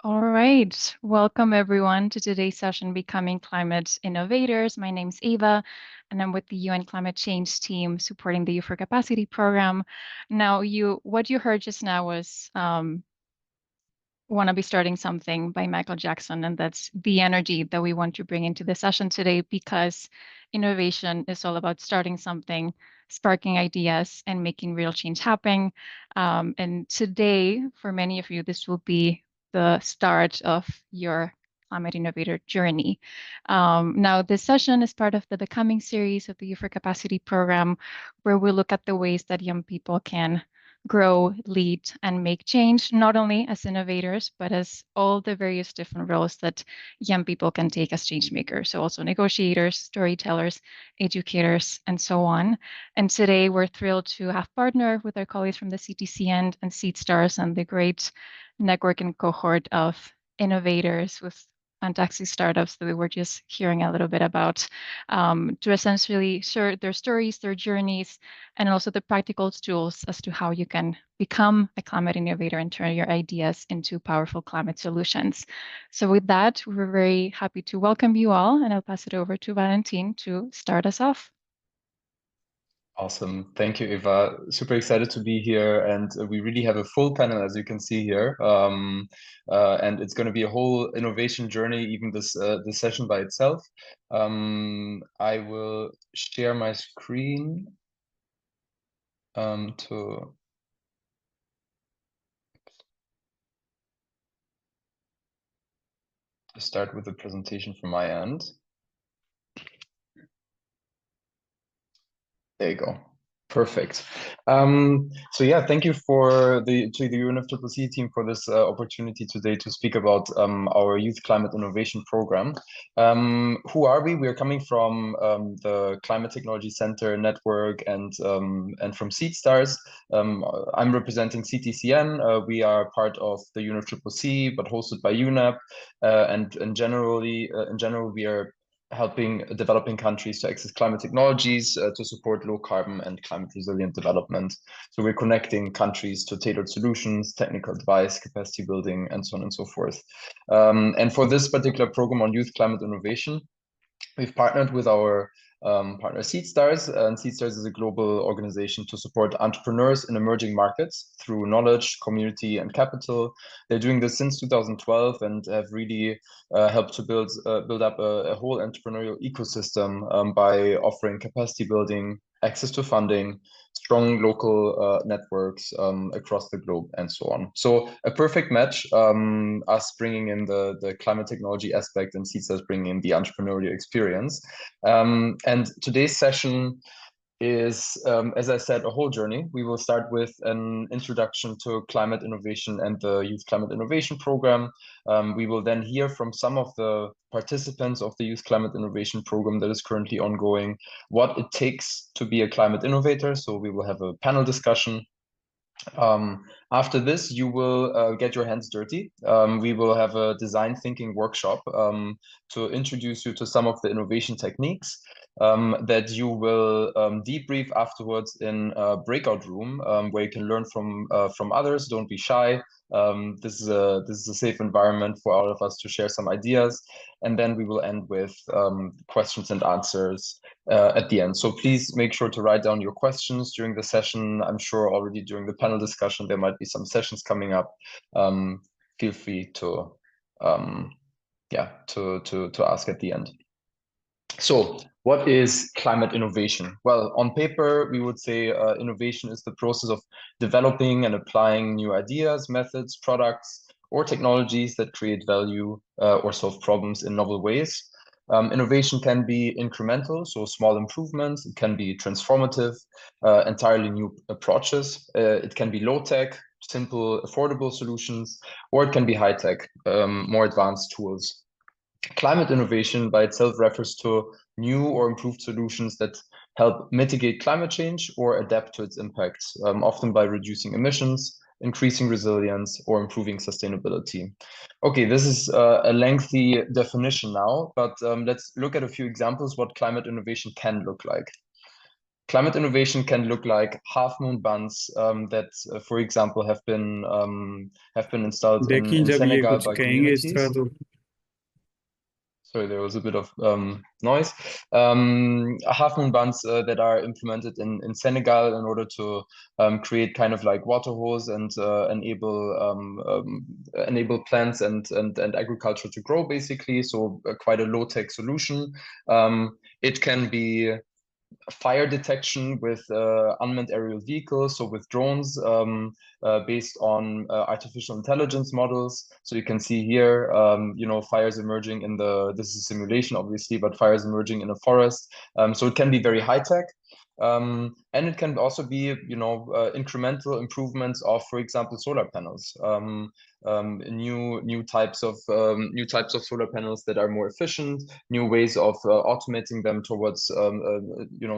All right. Welcome everyone to today's session, Becoming Climate Innovators. My name's Ava, and I'm with the UN Climate Change team supporting the Youth4Capacity program. Now, what you heard just now was Want to Be Starting Something by Michael Jackson, and that's the energy that we want to bring into the session today because innovation is all about starting something, sparking ideas, and making real change happen. And today, for many of you, this will be the start of your climate innovator journey. Now, this session is part of the Becoming series of the Youth4Capacity program, where we look at the ways that young people can grow, lead, and make change, not only as innovators, but as all the various different roles that young people can take as change makers. So also negotiators, storytellers, educators, and so on. And today we're thrilled to have partnered with our colleagues from the CTCN and Seedstars and the great network and cohort of innovators with fantastic startups that we were just hearing a little bit about to essentially share their stories, their journeys, and also the practical tools as to how you can become a climate innovator and turn your ideas into powerful climate solutions. So with that, we're very happy to welcome you all, and I'll pass it over to Valentin to start us off. Awesome. Thank you, Eva. Super excited to be here. And we really have a full panel, as you can see here. And it's going to be a whole innovation journey, even this session by itself. I will share my screen to start with the presentation from my end. There you go. Perfect. So yeah, thank you to the UNFCCC team for this opportunity today to speak about our Youth Climate Innovation Program. Who are we? We are coming from the Climate Technology Center Network and from Seedstars. I'm representing CTCN. We are part of the UNFCCC, but hosted by UNEP. And in general, we are helping developing countries to access climate technologies to support low carbon and climate resilient development. So we're connecting countries to tailored solutions, technical advice, capacity building, and so on and so forth. And for this particular program on youth climate innovation, we've partnered with our partner Seedstars, and Seedstars is a global organization to support entrepreneurs in emerging markets through knowledge, community, and capital. They're doing this since 2012 and have really helped to build up a whole entrepreneurial ecosystem by offering capacity building, access to funding, strong local networks across the globe, and so on. So a perfect match, us bringing in the climate technology aspect and Seedstars bringing in the entrepreneurial experience. And today's session is, as I said, a whole journey. We will start with an introduction to climate innovation and the Youth Climate Innovation Program. We will then hear from some of the participants of the Youth Climate Innovation Program that is currently ongoing, what it takes to be a climate innovator. So we will have a panel discussion. After this, you will get your hands dirty. We will have a design thinking workshop to introduce you to some of the innovation techniques that you will debrief afterwards in a breakout room where you can learn from others. Don't be shy. This is a safe environment for all of us to share some ideas, and then we will end with questions and answers at the end. So please make sure to write down your questions during the session. I'm sure already during the panel discussion there might be some sessions coming up. Feel free to ask at the end. So what is climate innovation? Well, on paper, we would say innovation is the process of developing and applying new ideas, methods, products, or technologies that create value or solve problems in novel ways. Innovation can be incremental, so small improvements. It can be transformative, entirely new approaches. It can be low-tech, simple, affordable solutions, or it can be high-tech, more advanced tools. Climate innovation by itself refers to new or improved solutions that help mitigate climate change or adapt to its impacts, often by reducing emissions, increasing resilience, or improving sustainability. Okay, this is a lengthy definition now, but let's look at a few examples what climate innovation can look like. Climate innovation can look like half-moon buns that, for example, have been installed देखिए in जब ये Senegal कुछ by कहेंगे इस तरह communities. तो Sorry, there was a bit of noise. Half-moon buns that are implemented in Senegal in order to create kind of like water hose and enable plants and agriculture to grow, basically. So quite a low-tech solution. It can be fire detection with unmanned aerial vehicles, so with drones, based on artificial intelligence models. So you can see here, fires emerging in this is a simulation, obviously, but fires emerging in a forest. So it can be very high tech. And it can also be, incremental improvements of, for example, solar panels. New types of solar panels that are more efficient, new ways of automating them towards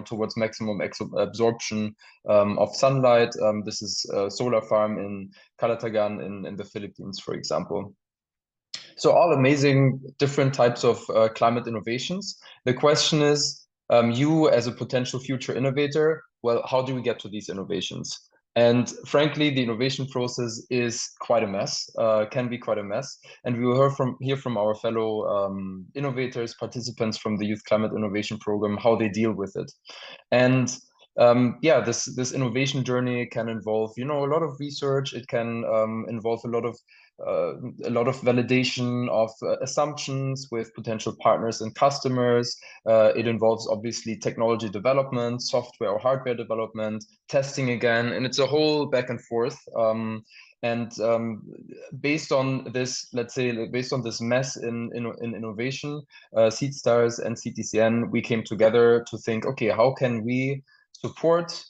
towards maximum absorption of sunlight. This is a solar farm in Calatagan in the Philippines, for example. So all amazing different types of climate innovations. The question is, you as a potential future innovator, well, how do we get to these innovations? And frankly, the innovation process is quite a mess, can be quite a mess. And we will hear from our fellow innovators, participants from the Youth Climate Innovation Program, how they deal with it. And yeah, this innovation journey can involve, a lot of research. It can involve a lot of validation of assumptions with potential partners and customers. It involves obviously technology development, software or hardware development, testing again, and it's a whole back and forth. And based on this, let's say, based on this mess in innovation, Seedstars and CTCN, we came together to think, okay, how can we support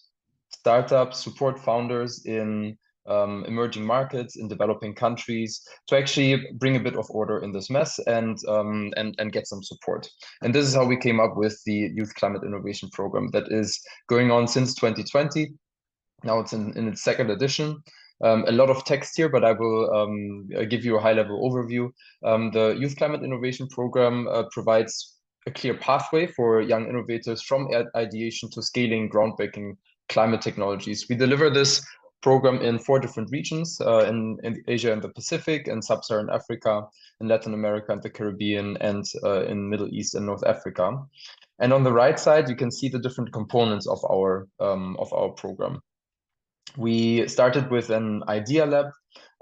startups, support founders in emerging markets, in developing countries, to actually bring a bit of order in this mess and get some support. And this is how we came up with the Youth Climate Innovation Program that is going on since 2020. Now it's in its second edition. A lot of text here, but I will give you a high-level overview. The Youth Climate Innovation Program provides a clear pathway for young innovators from ideation to scaling groundbreaking climate technologies. We deliver this program in 4 different regions, in Asia and the Pacific, in Sub-Saharan Africa, in Latin America and the Caribbean, and in Middle East and North Africa. And on the right side, you can see the different components of our program. We started with an idea lab,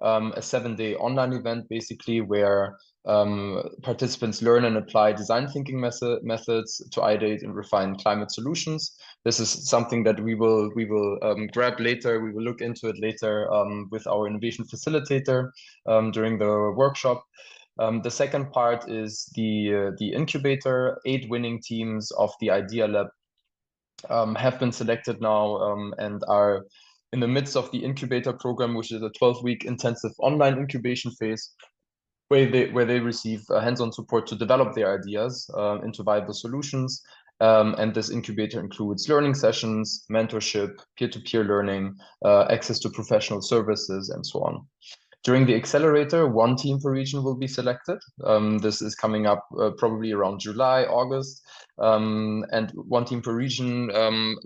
a 7-day online event, basically, where participants learn and apply design thinking methods to ideate and refine climate solutions. This is something that we will grab later. We will look into it later with our innovation facilitator during the workshop. The second part is the incubator. 8 winning teams of the idea lab have been selected now and are in the midst of the incubator program, which is a 12-week intensive online incubation phase, where they receive hands-on support to develop their ideas into viable solutions. And this incubator includes learning sessions, mentorship, peer-to-peer learning, access to professional services, and so on. During the accelerator, 1 team per region will be selected. This is coming up probably around July, August. And 1 team per region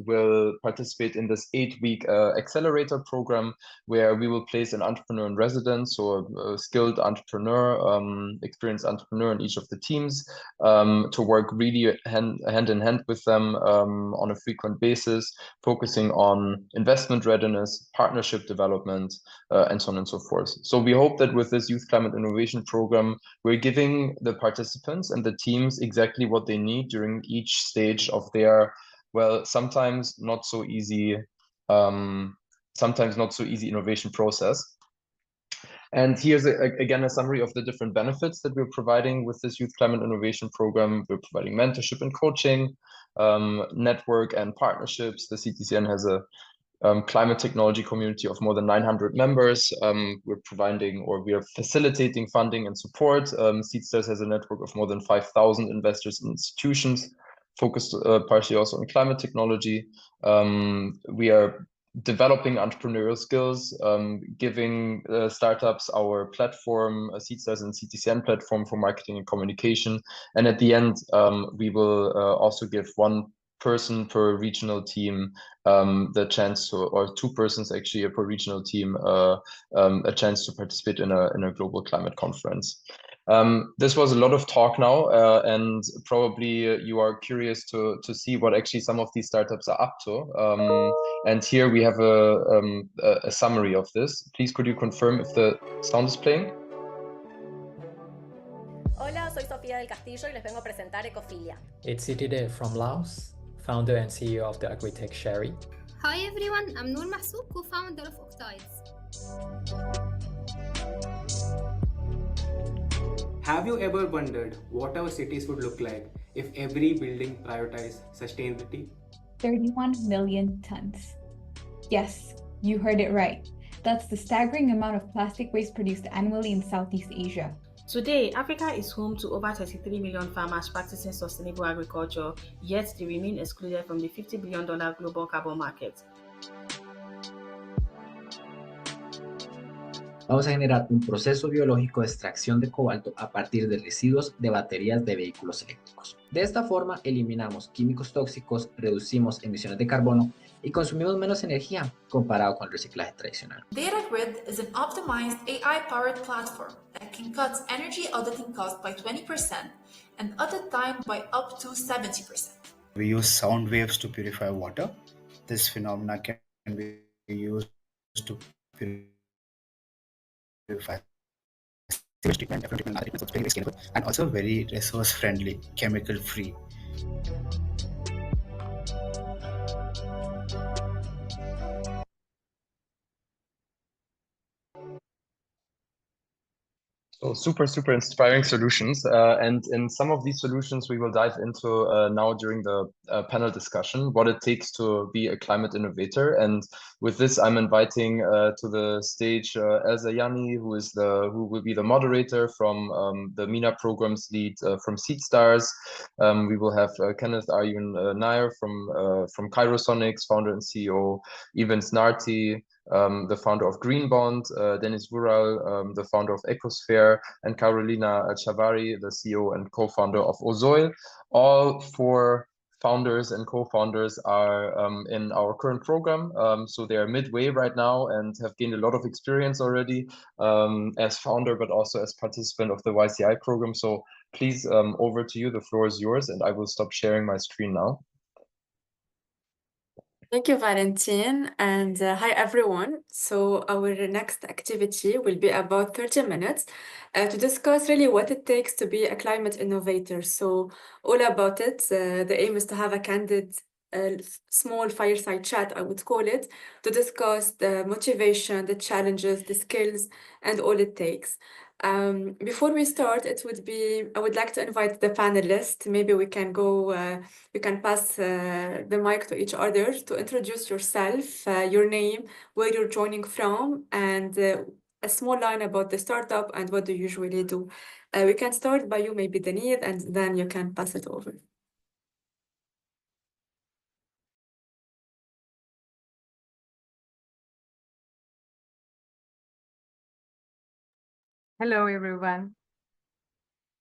will participate in this 8-week accelerator program, where we will place an entrepreneur in residence, so a skilled entrepreneur, experienced entrepreneur in each of the teams, to work really hand in hand with them on a frequent basis, focusing on investment readiness, partnership development, and so on and so forth. So we hope that with this Youth Climate Innovation Program, we're giving the participants and the teams exactly what they need during each stage of their, well, sometimes not so easy innovation process. And here's again a summary of the different benefits that we're providing with this Youth Climate Innovation Program. We're providing mentorship and coaching, network and partnerships. The CTCN has a climate technology community of more than 900 members. We're providing, or we are facilitating funding and support. Seedstars has a network of more than 5,000 investors and institutions, focused partially also on climate technology. We are developing entrepreneurial skills, giving startups our platform, Seedstars and CTCN platform for marketing and communication. And at the end, we will also give 1 person per regional team the chance to, or 2 persons actually per regional team, a chance to participate in a global climate conference. This was a lot of talk now, and probably you are curious to see what actually some of these startups are up to. And here we have a summary of this. Please, could you confirm if the sound is playing? Hola, soy Sofía del Castillo y les vengo a presentar Ecofilia. It's City from Laos, founder and CEO of the Agritech Sherry. Hi everyone, I'm Noor Mahsoub, co-founder of Octides. Have you ever wondered what our cities would look like if every building prioritized sustainability? 31 million tons. Yes, you heard it right. That's the staggering amount of plastic waste produced annually in Southeast Asia. Today, Africa is home to over 33 million farmers practicing sustainable agriculture, yet they remain excluded from the $50 billion global carbon market. Vamos a generar un proceso biológico de extracción de cobalto a partir de residuos de baterías de vehículos eléctricos. De esta forma, eliminamos químicos tóxicos, reducimos emisiones de carbono y consumimos menos energía comparado con el reciclaje tradicional. DataGrid is an optimized AI-powered platform that can cut energy auditing costs by 20% and audit time by up to 70%. We use sound waves to purify water. This phenomena can be used to purify sewage treatment, effluent treatment, other treatments, very scalable, and also very resource-friendly, chemical-free. So super inspiring solutions. And in some of these solutions, we will dive into now during the panel discussion, what it takes to be a climate innovator. And with this, I'm inviting to the stage Elsa Yanni, who will be the moderator from the MENA programs lead from Seedstars. We will have Kenneth Arjun Nair from Kairosonics, founder and CEO, Evans Narti, the founder of Green Bond, Dennis Vural, the founder of Ecosphere, and Carolina Chavari, the CEO and co-founder of Ozoil. All 4 founders and co-founders are in our current program. So they are midway right now and have gained a lot of experience already as founder, but also as participant of the YCI program. So please, over to you. The floor is yours, and I will stop sharing my screen now. Thank you, Valentin, and hi everyone. So our next activity will be about 30 minutes to discuss really what it takes to be a climate innovator. So all about it, the aim is to have a candid, small fireside chat, I would call it, to discuss the motivation, the challenges, the skills, and all it takes. Before we start, I would like to invite the panelists. Maybe we can go, you can pass the mic to each other to introduce yourself, your name, where you're joining from, and a small line about the startup and what do you usually do. We can start by you, maybe Denise, and then you can pass it over. Hello, everyone.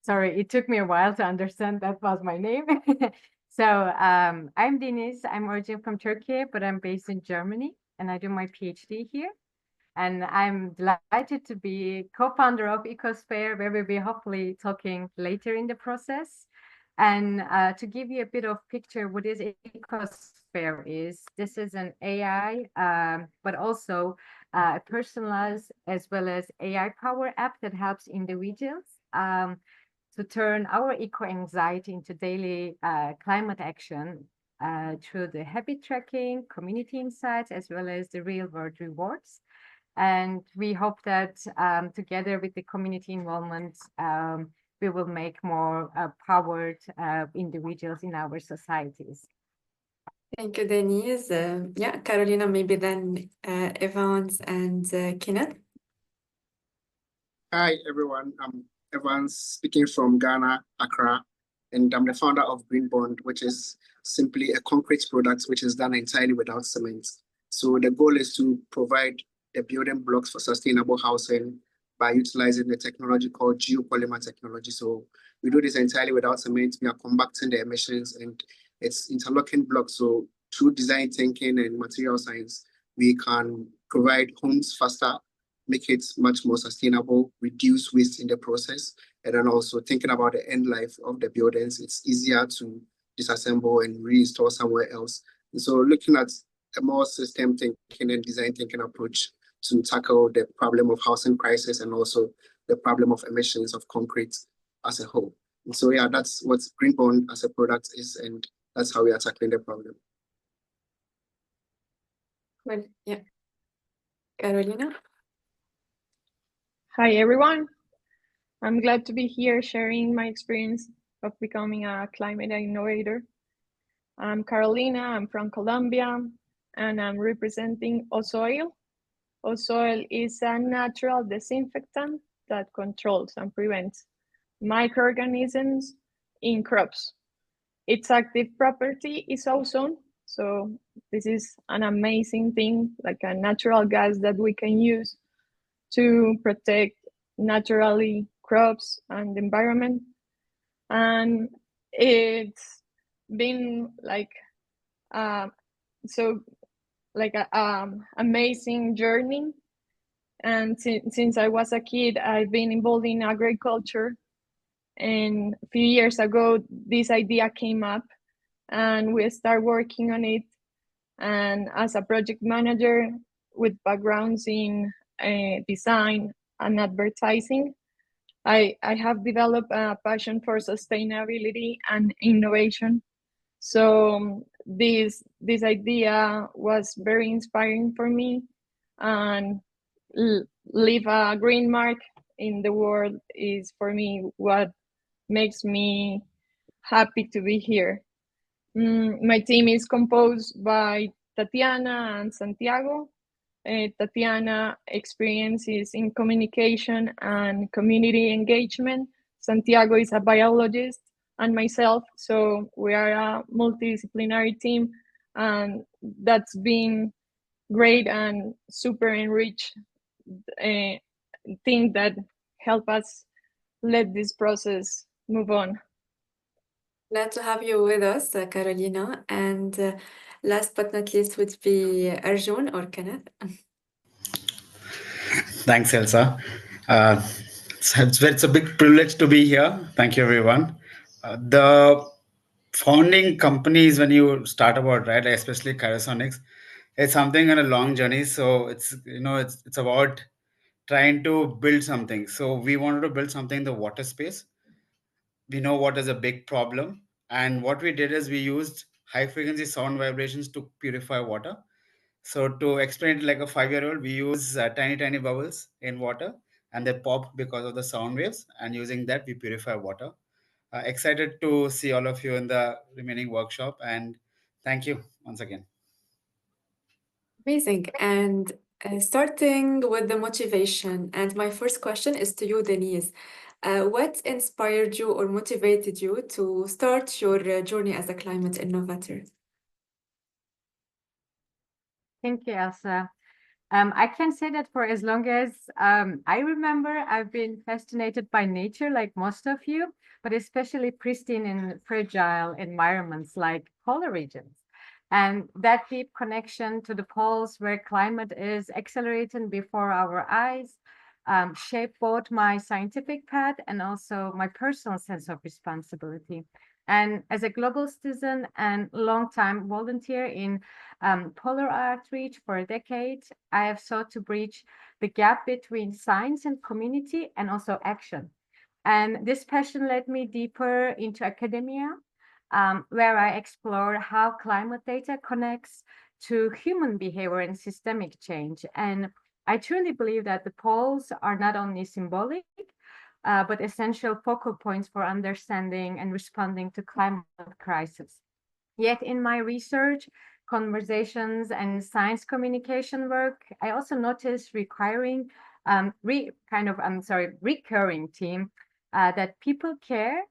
Sorry, it took me a while to understand that was my name. So I'm Deniz. I'm originally from Turkey, but I'm based in Germany, and I do my PhD here. And I'm delighted to be co-founder of Ecosphere, where we'll be hopefully talking later in the process. And to give you a bit of picture, what is Ecosphere is, this is an AI, but also a personalized as well as AI power app that helps individuals to turn our eco-anxiety into daily climate action through the habit tracking, community insights, as well as the real-world rewards. And we hope that together with the community involvement, we will make more powered individuals in our societies. Thank you, Denise. Yeah, Carolina, maybe then Evans and Kenneth. Hi, everyone. I'm Evans, speaking from Ghana, Accra, and I'm the founder of Green Bond, which is simply a concrete product which is done entirely without cement. So the goal is to provide the building blocks for sustainable housing by utilizing the technology called geopolymer technology. So we do this entirely without cement. We are combating the emissions and it's interlocking blocks. So through design thinking and material science, we can provide homes faster, make it much more sustainable, reduce waste in the process, and then also thinking about the end life of the buildings, it's easier to disassemble and reinstall somewhere else. And so looking at a more system thinking and design thinking approach to tackle the problem of housing crisis and also the problem of emissions of concrete as a whole. And so yeah, that's what Greenbond as a product is, and that's how we are tackling the problem. Well, yeah. Carolina? Hi, everyone. I'm glad to be here sharing my experience of becoming a climate innovator. I'm Carolina, I'm from Colombia, and I'm representing Osoil. Osoil is a natural disinfectant that controls and prevents microorganisms in crops. Its active property is ozone, so this is an amazing thing, like a natural gas that we can use to protect naturally crops and the environment. And it's been like amazing journey. And since I was a kid, I've been involved in agriculture. And a few years ago, this idea came up and we started working on it. And as a project manager with backgrounds in design and advertising, I have developed a passion for sustainability and innovation. So this idea was very inspiring for me, and leave a green mark in the world is for me what makes me happy to be here. My team is composed by Tatiana and Santiago. Tatiana experiences in communication and community engagement. Santiago is a biologist, and myself. So we are a multidisciplinary team, and that's been great and super enriched thing that help us let this process move on. Glad to have you with us, Carolina. And last but not least would be Arjun or Kenneth. Thanks, Elsa. It's a big privilege to be here. Thank you, everyone. The founding companies, when you start about, right, especially Cryosonics, it's something on a long journey. So it's about trying to build something. So we wanted to build something in the water space. We know what is a big problem, and what we did is we used high frequency sound vibrations to purify water. So to explain it like a 5-year-old, we use tiny bubbles in water, and they pop because of the sound waves, and using that we purify water. Excited to see all of you in the remaining workshop, and thank you once again. Amazing. And starting with the motivation, and my first question is to you, Denise. What inspired you or motivated you to start your journey as a climate innovator? Thank you, Elsa. I can say that for as long as I remember, I've been fascinated by nature like most of you, but especially pristine and fragile environments like polar regions. And that deep connection to the poles where climate is accelerating before our eyes shaped both my scientific path and also my personal sense of responsibility. And as a global citizen and long-time volunteer in polar outreach for a decade, I have sought to bridge the gap between science and community and also action. And this passion led me deeper into academia, where I explore how climate data connects to human behavior and systemic change. And I truly believe that the poles are not only symbolic, but essential focal points for understanding and responding to climate crisis. Yet in my research, conversations, and science communication work, I also noticed recurring theme that people care,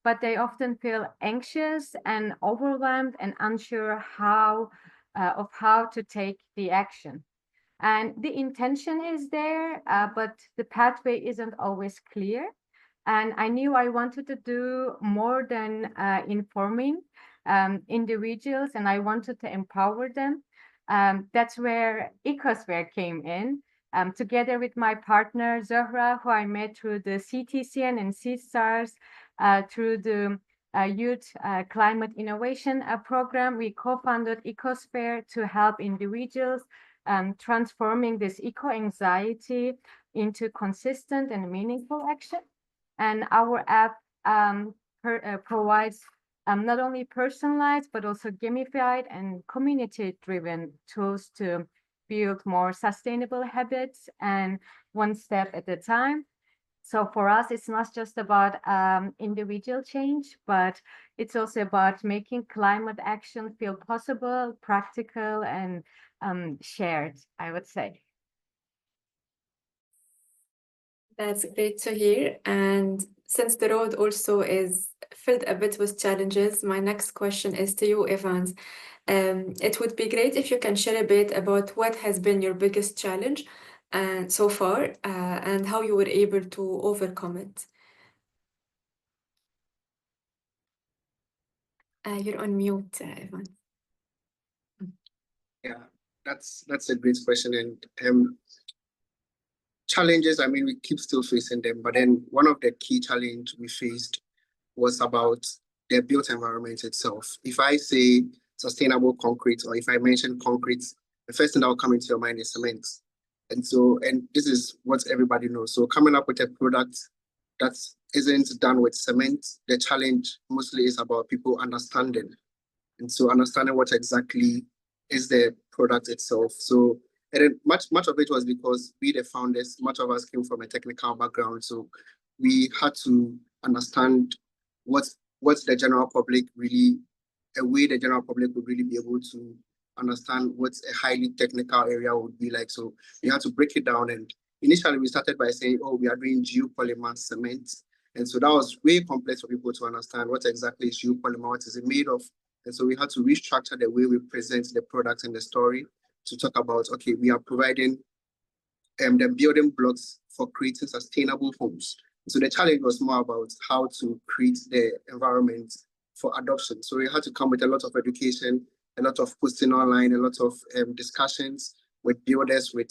but they often feel anxious and overwhelmed and unsure of how to take the action. And the intention is there, but the pathway isn't always clear. And I knew I wanted to do more than informing. individuals, and I wanted to empower them. That's where Ecosphere came in. Together with my partner Zohra, who I met through the CTCN and Seedstars, through the Youth Climate Innovation program, we co-founded Ecosphere to help individuals transforming this eco-anxiety into consistent and meaningful action. And our app provides not only personalized, but also gamified and community-driven tools to build more sustainable habits and one step at a time. So for us, it's not just about individual change, but it's also about making climate action feel possible, practical, and shared, I would say. That's great to hear. And since the road also is filled a bit with challenges, my next question is to you, Evans. It would be great if you can share a bit about what has been your biggest challenge so far and how you were able to overcome it. You're on mute, Evans. Yeah, that's a great question. And challenges, I mean, we keep still facing them, but then one of the key challenges we faced was about the built environment itself. If I say sustainable concrete, or if I mention concrete, the first thing that will come into your mind is cement. And this is what everybody knows. So coming up with a product that isn't done with cement, the challenge mostly is about people understanding. And so understanding what exactly is the product itself. So and then much of it was because we, the founders, much of us came from a technical background. So we had to understand what's the general public really, a way the general public would really be able to understand what a highly technical area would be like. So we had to break it down. And initially we started by saying, oh, we are doing geopolymer cement. And so that was way complex for people to understand what exactly is geopolymer, what is it made of. And so we had to restructure the way we present the product and the story to talk about, okay, we are providing the building blocks for creating sustainable homes. So the challenge was more about how to create the environment for adoption. So we had to come with a lot of education, a lot of posting online, a lot of discussions with builders, with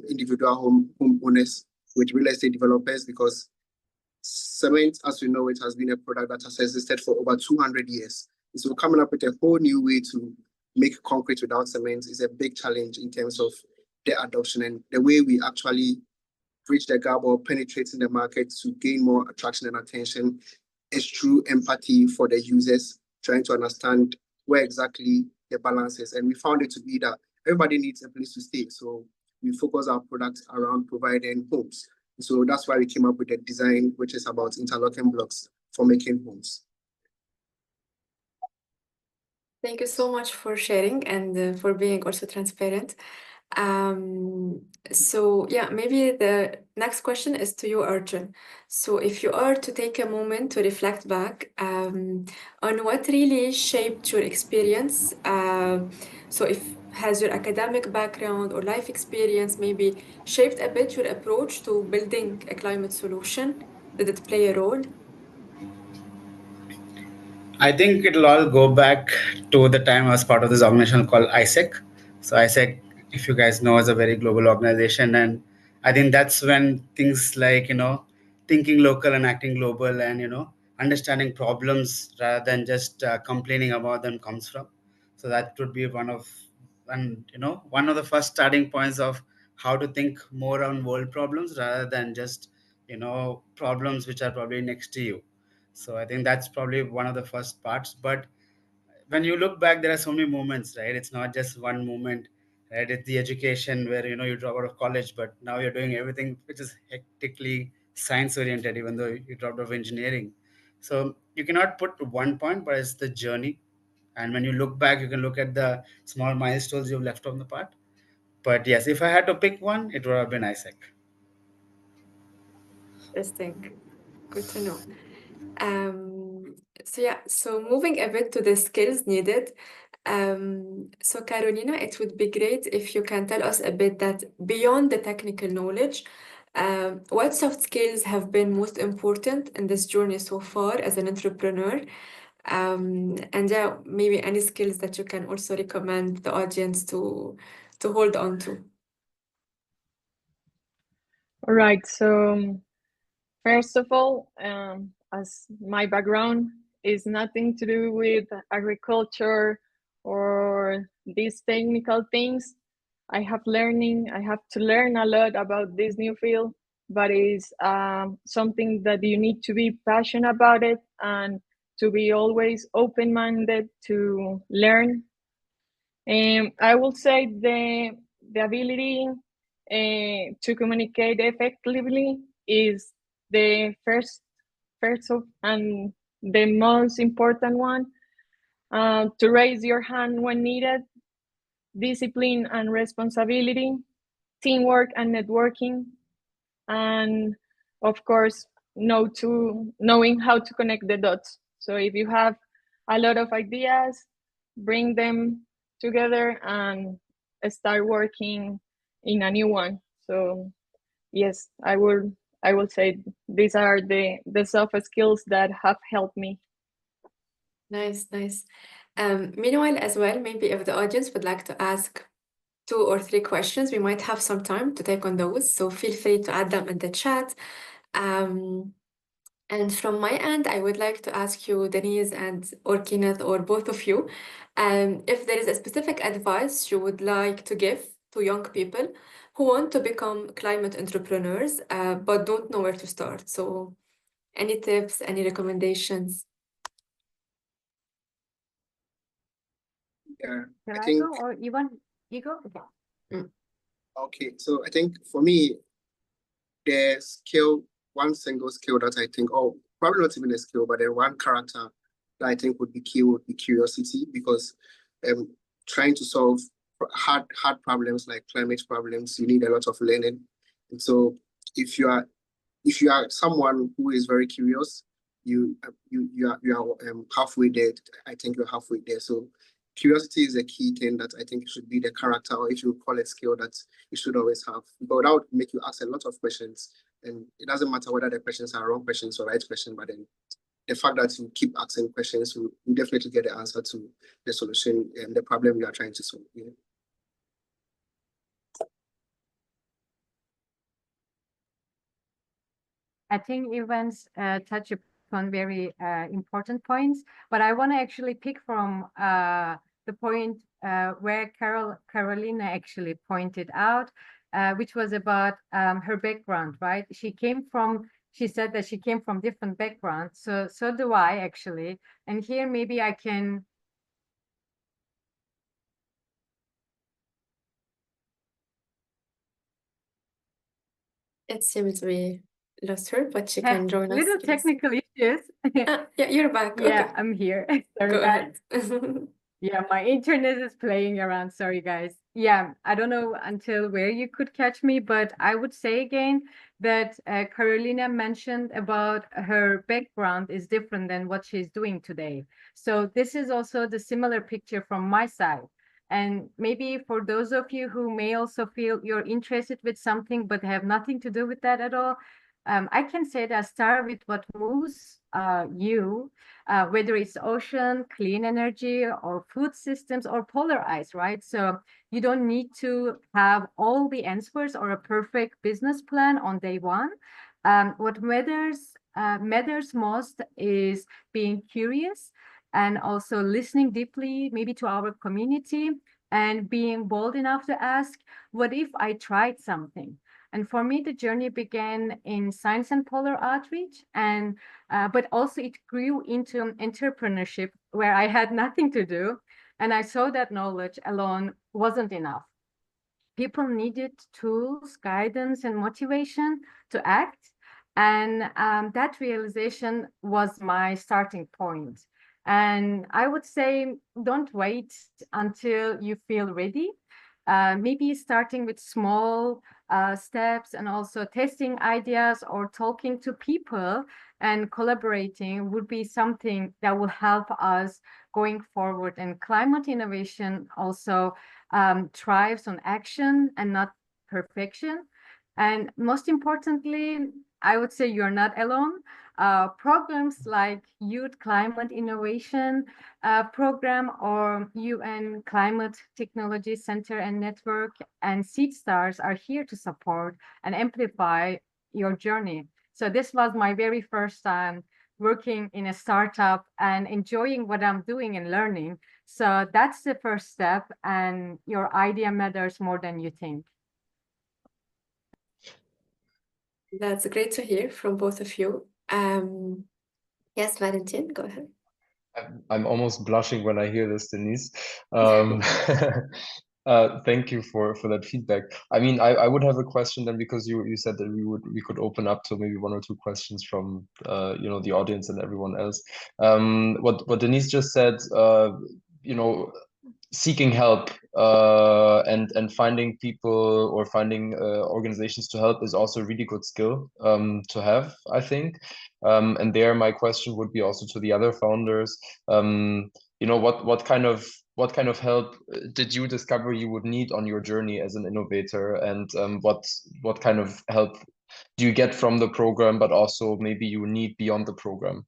individual homeowners, with real estate developers, because cement, as we know, it has been a product that has existed for over 200 years. So coming up with a whole new way to make concrete without cement is a big challenge in terms of the adoption and the way we actually bridge the gap or penetrating the market to gain more attraction and attention is through empathy for the users, trying to understand where exactly the balance is. And we found it to be that everybody needs a place to stay. So we focus our products around providing homes. So that's why we came up with a design which is about interlocking blocks for making homes. Thank you so much for sharing and for being also transparent. So yeah, maybe the next question is to you, Arjun. So if you are to take a moment to reflect back on what really shaped your experience, so if has your academic background or life experience maybe shaped a bit your approach to building a climate solution, did it play a role? I think it'll all go back to the time I was part of this organization called ISEC. So ISEC, if you guys know, is a very global organization, and I think that's when things like thinking local and acting global, and understanding problems rather than just complaining about them comes from. So that would be one of the first starting points of how to think more on world problems rather than just problems which are probably next to you. So I think that's probably one of the first parts. But when you look back, there are so many moments, right? It's not just one moment, right? It's the education where you drop out of college, but now you're doing everything which is hectically science oriented, even though you dropped out of engineering. So you cannot put one point, but it's the journey. And when you look back, you can look at the small milestones you've left on the path. But yes, if I had to pick one, it would have been ISEC. Interesting. Good to know. So moving a bit to the skills needed. So Carolina, it would be great if you can tell us a bit that beyond the technical knowledge, what soft skills have been most important in this journey so far as an entrepreneur? And yeah, maybe any skills that you can also recommend the audience to hold on to. All right. So first of all, as my background is nothing to do with agriculture or these technical things, I have to learn a lot about this new field, but it's something that you need to be passionate about it and to be always open-minded to learn. I will say the ability to communicate effectively is the first of and the most important one. To raise your hand when needed, discipline and responsibility, teamwork and networking, and of course, knowing how to connect the dots. So if you have a lot of ideas, bring them together and start working in a new one. So yes, I will say these are the soft skills that have helped me. Nice. Meanwhile, as well, maybe if the audience would like to ask 2 or 3 questions, we might have some time to take on those. So feel free to add them in the chat. And from my end, I would like to ask you, Denise or Kenneth, or both of you, if there is a specific advice you would like to give to young people who want to become climate entrepreneurs, but don't know where to start. So any tips, any recommendations? Yeah, Can I I think, go or you go? Okay. okay, so I think for me, the skill, one single skill that I think, oh, probably not even a skill, but then one character that I think would be key would be curiosity, because trying to solve hard problems like climate problems, you need a lot of learning. And so if you are someone who is very curious, you are halfway there. I think you're halfway there. So curiosity is a key thing that I think should be the character, or if you call it skill, that you should always have. But that would make you ask a lot of questions, and it doesn't matter whether the questions are wrong questions or right questions, but then the fact that you keep asking questions, you definitely get the answer to the solution and the problem you are trying to solve. Yeah. I think events touch upon very important points, but I want to actually pick from the point where Carolina actually pointed out, which was about her background, right? She said that she came from different backgrounds. So do I actually. And here maybe I can. It seems we lost her, but she can join us. Little technical issues. Yeah, you're back. Yeah, Okay. I'm here. Sorry, Go guys. ahead. Yeah, my internet is playing around. Sorry, guys. Yeah, I don't know until where you could catch me, but I would say again that Carolina mentioned about her background is different than what she's doing today. So this is also the similar picture from my side. And maybe for those of you who may also feel you're interested with something but have nothing to do with that at all, I can say that start with what moves you, whether it's ocean, clean energy, or food systems, or polar ice, right? So you don't need to have all the answers or a perfect business plan on day one. What matters most is being curious and also listening deeply, maybe to our community, and being bold enough to ask, what if I tried something? And for me, the journey began in science and polar outreach, and but also it grew into entrepreneurship where I had nothing to do, and I saw that knowledge alone wasn't enough. People needed tools, guidance, and motivation to act, and that realization was my starting point. And I would say, don't wait until you feel ready. Maybe starting with small steps and also testing ideas or talking to people and collaborating would be something that will help us going forward. And climate innovation also thrives on action and not perfection. And most importantly, I would say you're not alone. programs like Youth Climate Innovation Program or UN Climate Technology Center and Network and Seedstars are here to support and amplify your journey. So this was my very first time working in a startup and enjoying what I'm doing and learning. So that's the first step, and your idea matters more than you think. That's great to hear from both of you. Yes, Valentin, go ahead. I'm almost blushing when I hear this, Denise. Thank you for that feedback. I mean, I would have a question then, because you said that we could open up to maybe one or two questions from the audience and everyone else. What Denise just said, seeking help and finding people or finding organizations to help is also a really good skill to have, I think. And there, my question would be also to the other founders. What kind of help did you discover you would need on your journey as an innovator, and what kind of help do you get from the program, but also maybe you need beyond the program?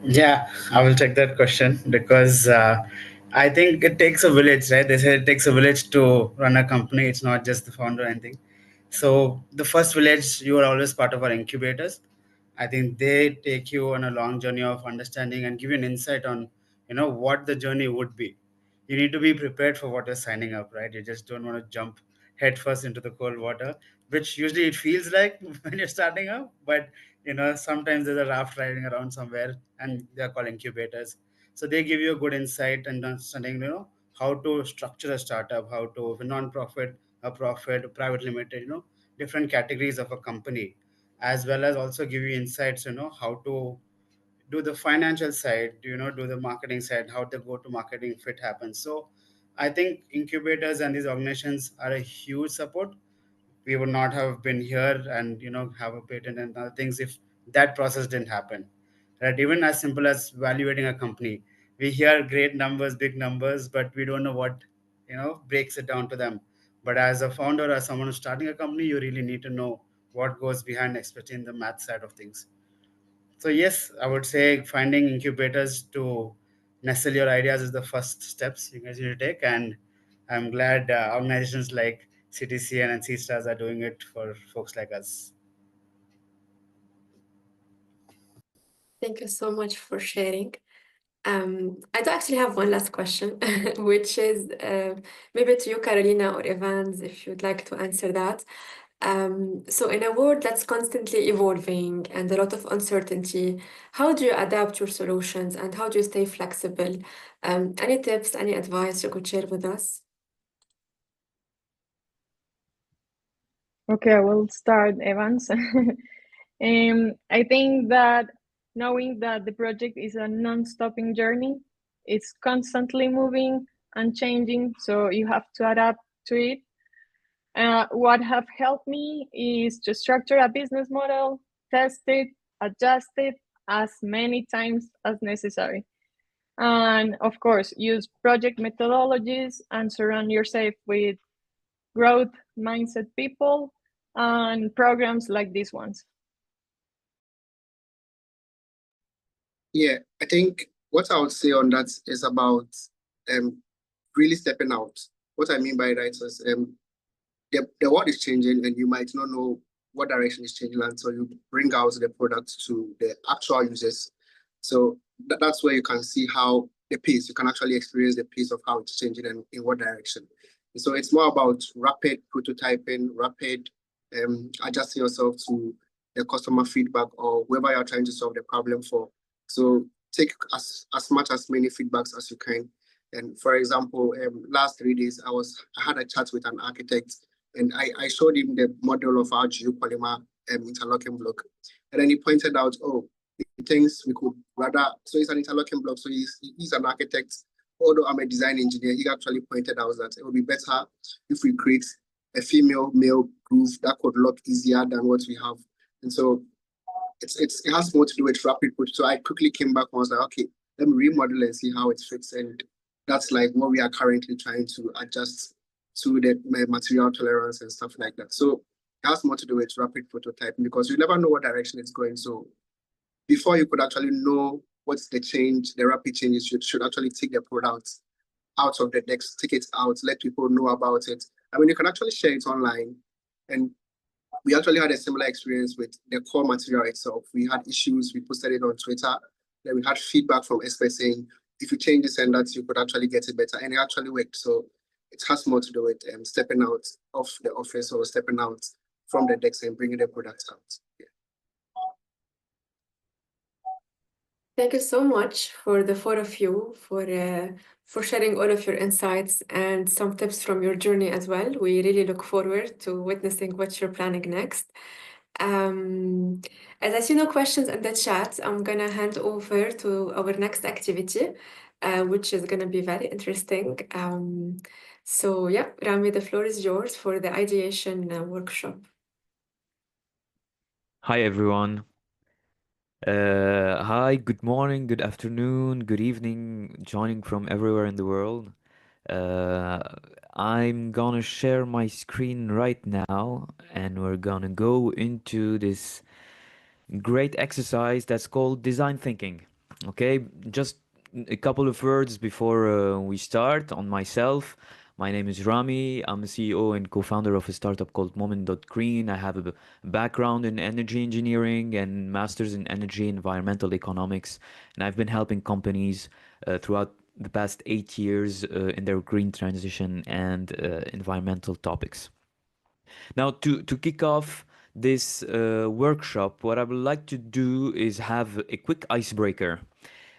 Yeah, I will take that question because I think it takes a village, right? They say it takes a village to run a company. It's not just the founder or anything. So the first village, you are always part of our incubators. I think they take you on a long journey of understanding and give you an insight on, what the journey would be. You need to be prepared for what you're signing up, right? You just don't want to jump headfirst into the cold water, which usually it feels like when you're starting up, but sometimes there's a raft riding around somewhere, and they're called incubators. So they give you a good insight and understanding, how to structure a startup, how to a non-profit, a profit, a private limited, different categories of a company, as well as also give you insights, how to do the financial side, do the marketing side, how the go-to-marketing fit happens. So I think incubators and these organizations are a huge support. We would not have been here and have a patent and other things if that process didn't happen, right? Even as simple as evaluating a company, we hear great numbers, big numbers, but we don't know what breaks it down to them. But as a founder or someone who's starting a company, you really need to know what goes behind, especially in the math side of things. So yes, I would say finding incubators to nestle your ideas is the first steps you guys need to take, and I'm glad organizations like CTCN and Seedstars are doing it for folks like us. Thank you so much for sharing. I do actually have one last question, which is maybe to you, Carolina or Evans, if you'd like to answer that. So in a world that's constantly evolving and a lot of uncertainty, how do you adapt your solutions and how do you stay flexible? Any tips, any advice you could share with us? Okay, I will start, Evans. I think that knowing that the project is a non-stopping journey, it's constantly moving and changing, so you have to adapt to it. What have helped me is to structure a business model, test it, adjust it as many times as necessary. And of course, use project methodologies and surround yourself with growth mindset people and programs like these ones. Yeah, I think what I would say on that is about really stepping out. What I mean by that is the world is changing and you might not know what direction is changing until you bring out the product to the actual users. So that's where you can see how the pace, you can actually experience the pace of how it's changing and in what direction. And so it's more about rapid prototyping, rapid adjusting yourself to the customer feedback or whoever you're trying to solve the problem for. So take as many feedbacks as you can. And for example, last 3 days, I had a chat with an architect and I showed him the model of our geopolymer interlocking block. And then he pointed out, oh, he thinks we could rather, so it's an interlocking block, so he's an architect. Although I'm a design engineer, he actually pointed out that it would be better if we create a female-male groove that could lock easier than what we have. And so it has more to do with rapid push. So I quickly came back and was like, okay, let me remodel and see how it fits. And that's like what we are currently trying to adjust to the material tolerance and stuff like that. So It has more to do with rapid prototyping because you never know what direction it's going. So before you could actually know what's the change, the rapid changes, you should actually take the product out of the decks, take it out, let people know about it. I mean, you can actually share it online. And we actually had a similar experience with the core material itself. We had issues, we posted it on Twitter. Then we had feedback from experts saying, if you change this and that, you could actually get it better. And it actually worked. So it has more to do with stepping out of the office or stepping out from the decks and bringing the product out. Yeah. Thank you so much for the four of you for sharing all of your insights and some tips from your journey as well. We really look forward to witnessing what you're planning next. As I see no questions in the chat, I'm gonna hand over to our next activity, which is gonna be very interesting. So yeah, Rami, the floor is yours for the ideation workshop. Hi, everyone. Hi, good morning, good afternoon, good evening, joining from everywhere in the world. I'm gonna share my screen right now, and we're gonna go into this great exercise that's called design thinking. Okay, just a couple of words before we start on myself. My name is Rami. I'm a CEO and co-founder of a startup called Moment.Green. I have a background in energy engineering and masters in energy environmental economics, and I've been helping companies throughout the past 8 years in their green transition and environmental topics. Now, to kick off this workshop, what I would like to do is have a quick icebreaker.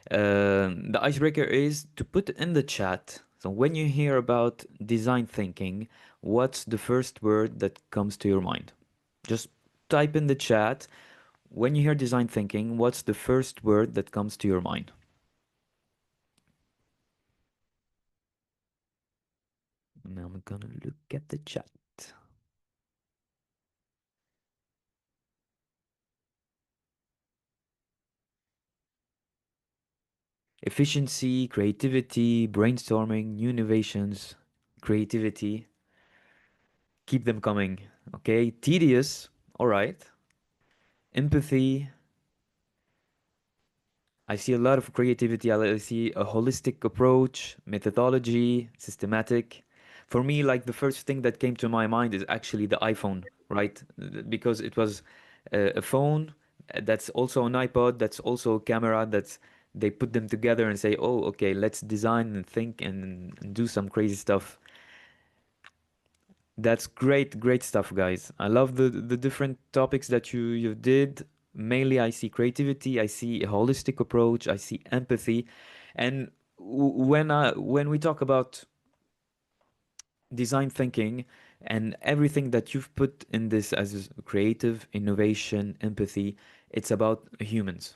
The icebreaker is to put in the chat. So when you hear about design thinking, what's the first word that comes to your mind? Just type in the chat. When you hear design thinking, what's the first word that comes to your mind? Now I'm gonna look at the chat. Efficiency, creativity, brainstorming, new innovations, creativity. Keep them coming, okay? Tedious, all right. Empathy. I see a lot of creativity. I see a holistic approach, methodology, systematic. For me, like the first thing that came to my mind is actually the iPhone, right? Because it was a phone that's also an iPod, that's also a camera, that's they put them together and say, oh, okay, let's design and think and do some crazy stuff. That's great stuff, guys. I love the different topics that you did. Mainly, I see creativity, I see a holistic approach, I see empathy, and when we talk about design thinking and everything that you've put in this as creative, innovation, empathy, it's about humans.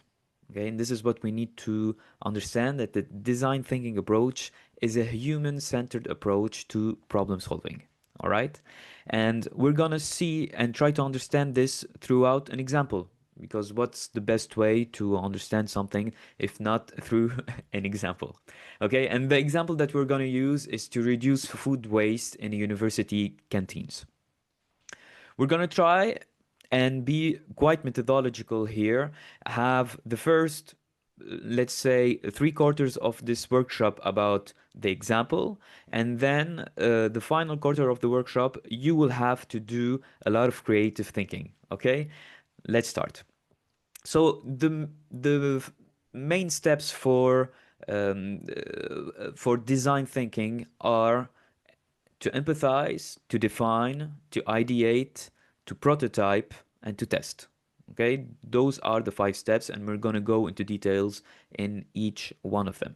Okay, and this is what we need to understand, that the design thinking approach is a human-centered approach to problem solving. All right, and we're gonna see and try to understand this throughout an example, because what's the best way to understand something if not through an example? Okay, and the example that we're gonna use is to reduce food waste in university canteens. We're gonna try and be quite methodological here, have the first, let's say, 3/4 of this workshop about the example, and then the final quarter of the workshop, you will have to do a lot of creative thinking, okay? Let's start. So the main steps for design thinking are to empathize, to define, to ideate, to prototype, and to test. Okay, those are the 5 steps, and we're going to go into details in each one of them.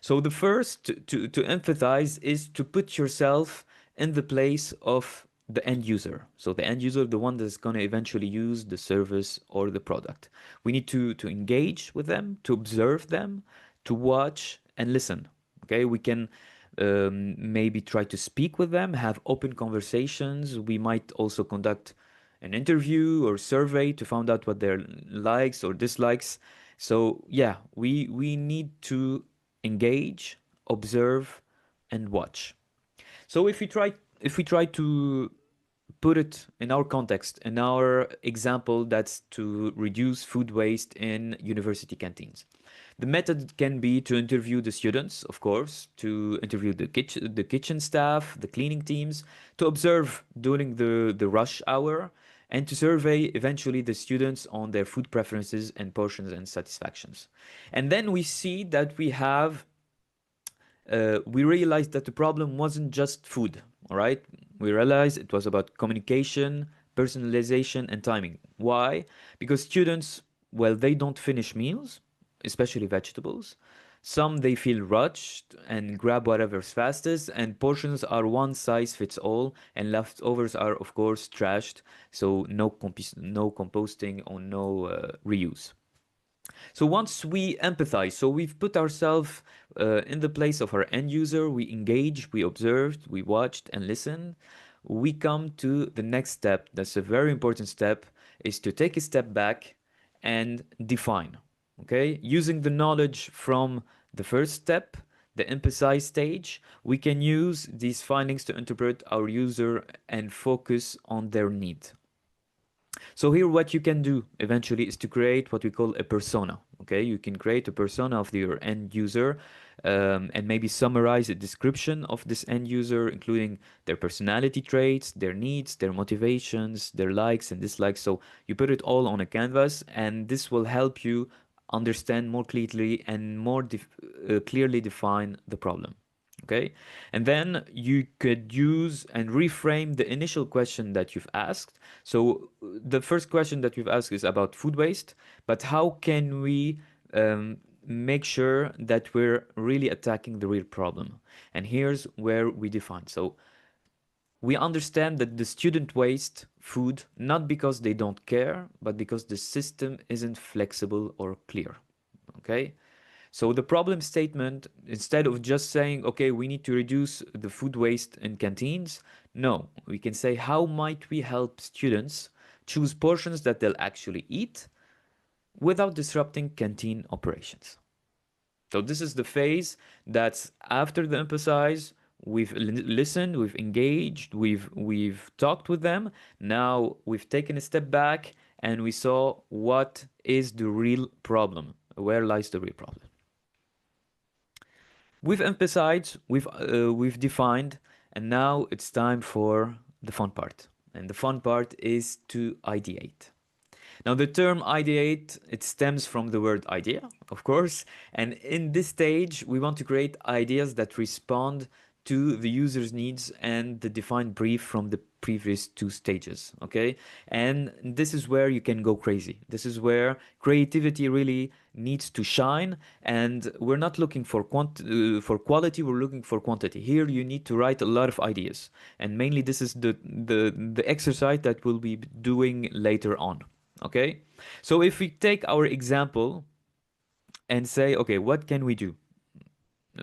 So the first to empathize is to put yourself in the place of the end user. So the end user, the one that's going to eventually use the service or the product. We need to engage with them, to observe them, to watch and listen. Okay, we can maybe try to speak with them, have open conversations. We might also conduct an interview or survey to find out what their likes or dislikes. So yeah, we need to engage, observe, and watch. So if we try to put it in our context, in our example, that's to reduce food waste in university canteens. The method can be to interview the students, of course, to interview the kitchen staff, the cleaning teams, to observe during the rush hour, and to survey eventually the students on their food preferences and portions and satisfactions. And then we see that we realized that the problem wasn't just food, all right? We realized it was about communication, personalization, and timing. Why? Because students, well, they don't finish meals, especially vegetables. Some they feel rushed and grab whatever's fastest, and portions are one size fits all, and leftovers are, of course, trashed, so no composting or no reuse. So once we empathize, so we've put ourselves in the place of our end user, we engaged, we observed, we watched and listened, we come to the next step. That's a very important step, is to take a step back and define, okay? Using the knowledge from the first step, the empathize stage, we can use these findings to interpret our user and focus on their need. So here what you can do eventually is to create what we call a persona, okay? You can create a persona of your end user and maybe summarize a description of this end user, including their personality traits, their needs, their motivations, their likes and dislikes. So you put it all on a canvas, and this will help you understand more clearly and more clearly define the problem. Okay, and then you could use and reframe the initial question that you've asked. So the first question that you've asked is about food waste, but how can we make sure that we're really attacking the real problem? And here's where we define. So we understand that the student waste food not because they don't care, but because the system isn't flexible or clear. Okay. So the problem statement, instead of just saying, okay, we need to reduce the food waste in canteens, no, we can say, how might we help students choose portions that they'll actually eat without disrupting canteen operations? So this is the phase that's after the emphasize. We've listened, we've engaged, we've talked with them. Now we've taken a step back and we saw what is the real problem. Where lies the real problem? We've emphasized, we've defined, and now it's time for the fun part. And the fun part is to ideate. Now the term ideate, it stems from the word idea, of course. And in this stage, we want to create ideas that respond to the user's needs and the defined brief from the previous two stages, okay? And this is where you can go crazy. This is where creativity really needs to shine, and we're not looking for quality, we're looking for quantity. Here you need to write a lot of ideas, and mainly this is the exercise that we'll be doing later on, okay? So if we take our example and say, okay, what can we do?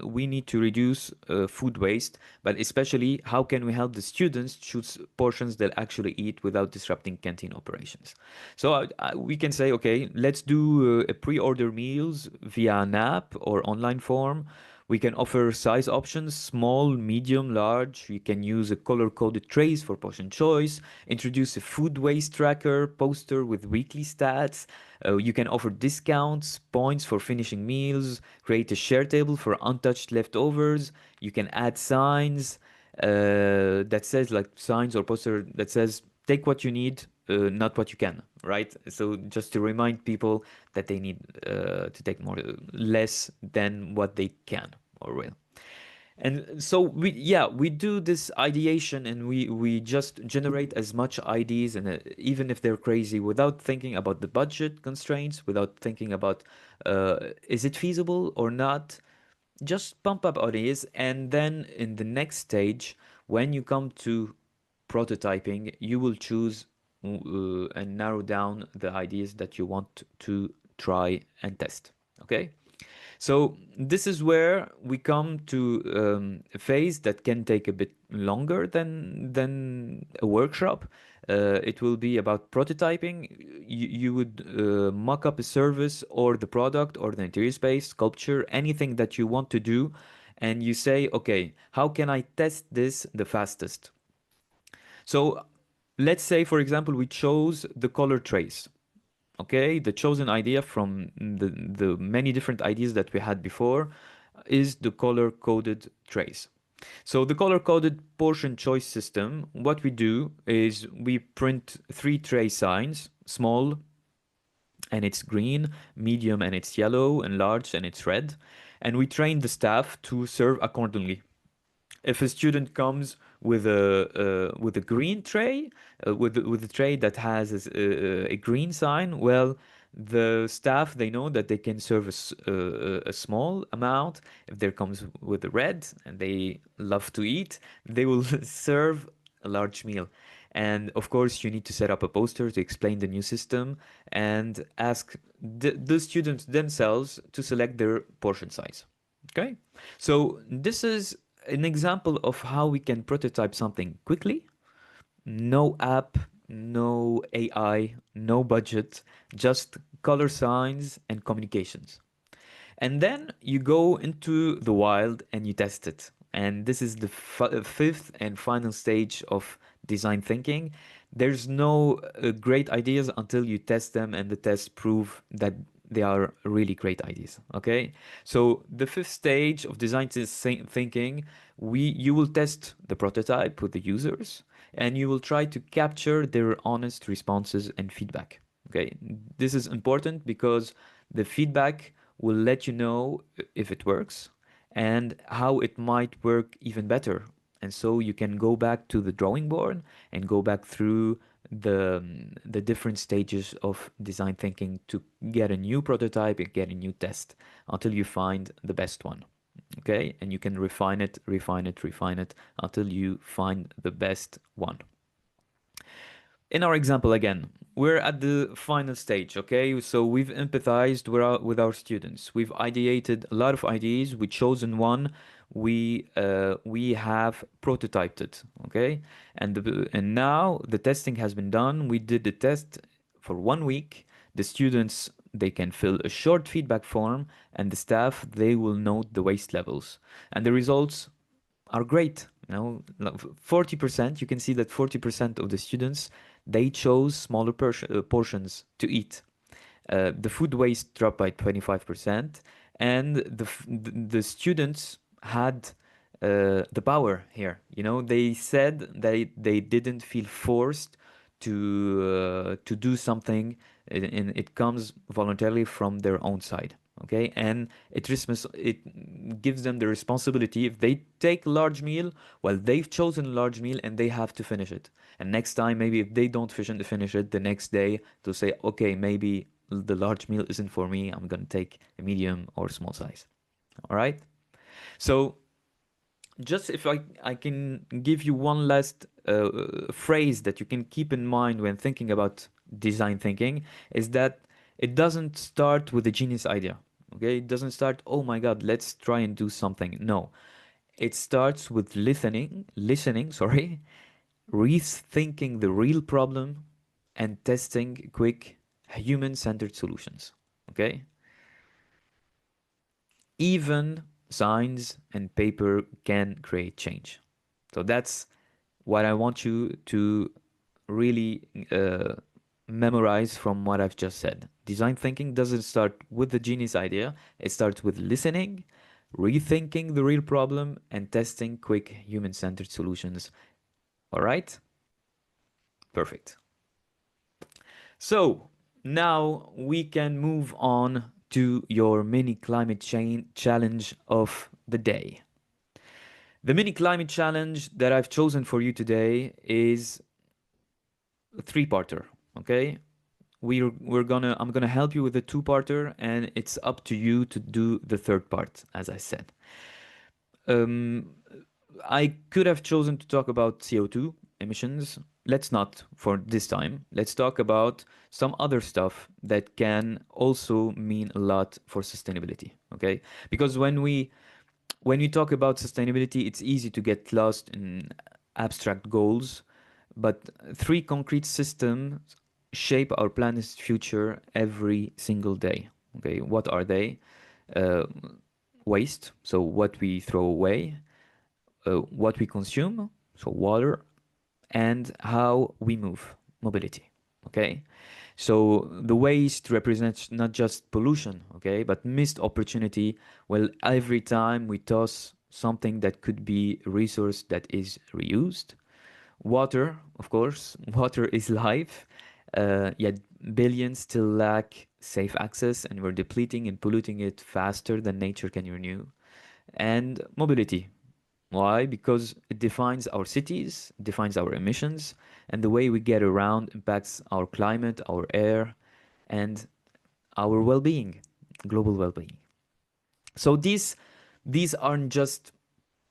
We need to reduce food waste, but especially how can we help the students choose portions that actually eat without disrupting canteen operations? So we can say, okay, let's do a pre-order meals via an app or online form. We can offer size options, small, medium, large. You can use a color-coded trays for portion choice, introduce a food waste tracker poster with weekly stats. You can offer discounts, points for finishing meals, create a share table for untouched leftovers. You can add signs that says, like signs or poster that says, take what you need, not what you can, right? So just to remind people that they need to take less than what they can or will. And so we do this ideation, and we just generate as much ideas, and even if they're crazy, without thinking about the budget constraints, without thinking about is it feasible or not, just pump up ideas. And then in the next stage, when you come to prototyping, you will choose and narrow down the ideas that you want to try and test, okay? So this is where we come to a phase that can take a bit longer than a workshop. It will be about prototyping. You would mock up a service or the product or the interior space, sculpture, anything that you want to do, and you say, okay, how can I test this the fastest? So let's say, for example, we chose the color trace. Okay, the chosen idea from the many different ideas that we had before is the color-coded trace. So the color-coded portion choice system, what we do is we print 3 trace signs, small and it's green, medium and it's yellow, and large and it's red, and we train the staff to serve accordingly. If a student comes with a green tray, with a tray that has a green sign, well, the staff, they know that they can serve a small amount. If there comes with a red and they love to eat, they will serve a large meal. And of course, you need to set up a poster to explain the new system and ask the students themselves to select their portion size. Okay, so this is an example of how we can prototype something quickly. No app, no AI, no budget, just color signs and communications. And then you go into the wild and you test it. And this is the fifth and final stage of design thinking. There's no great ideas until you test them and the tests prove that they are really great ideas. Okay, so the fifth stage of design thinking, you will test the prototype with the users and you will try to capture their honest responses and feedback. Okay, this is important because the feedback will let you know if it works and how it might work even better. And so you can go back to the drawing board and go back through the different stages of design thinking to get a new prototype and get a new test until you find the best one. Okay, and you can refine it until you find the best one. In our example again, we're at the final stage, okay? So we've empathized with our students. We've ideated a lot of ideas. We've chosen one. We have prototyped it, okay? And now the testing has been done. We did the test for 1 week. The students, they can fill a short feedback form, and the staff, they will note the waste levels. And the results are great. 40%, you can see that 40% of the students, they chose smaller portions to eat. The food waste dropped by 25%, and the students had the power here. They said they didn't feel forced to do something, and it comes voluntarily from their own side. Okay, and it gives them the responsibility. If they take a large meal, well, they've chosen a large meal and they have to finish it. And next time, maybe if they don't finish it, the next day they'll say, okay, maybe the large meal isn't for me. I'm gonna take a medium or small size. All right. So just if I can give you one last phrase that you can keep in mind when thinking about design thinking, is that it doesn't start with a genius idea. Okay, it doesn't start, oh my God, let's try and do something. No, it starts with listening, rethinking the real problem and testing quick human-centered solutions. Okay, even signs and paper can create change. So that's what I want you to really memorize from what I've just said. Design thinking doesn't start with the genius idea. It starts with listening, rethinking the real problem, and testing quick human-centered solutions. All right? Perfect. So now we can move on to your mini climate change challenge of the day. The mini climate challenge that I've chosen for you today is a 3-parter, okay? I'm gonna help you with the 2-parter, and it's up to you to do the 3rd part, as I said. I could have chosen to talk about CO2 emissions. Let's not for this time. Let's talk about some other stuff that can also mean a lot for sustainability, okay? Because when you talk about sustainability, it's easy to get lost in abstract goals, but 3 concrete systems shape our planet's future every single day. Okay, what are they? Waste, so what we throw away, what we consume, so water, and how we move, mobility. Okay, so the waste represents not just pollution, okay, but missed opportunity. Well, every time we toss something that could be a resource that is reused. Water, of course, water is life, yet billions still lack safe access, and we're depleting and polluting it faster than nature can renew. And mobility. Why? Because it defines our cities, defines our emissions, and the way we get around impacts our climate, our air, and our well-being, global well-being. So these aren't just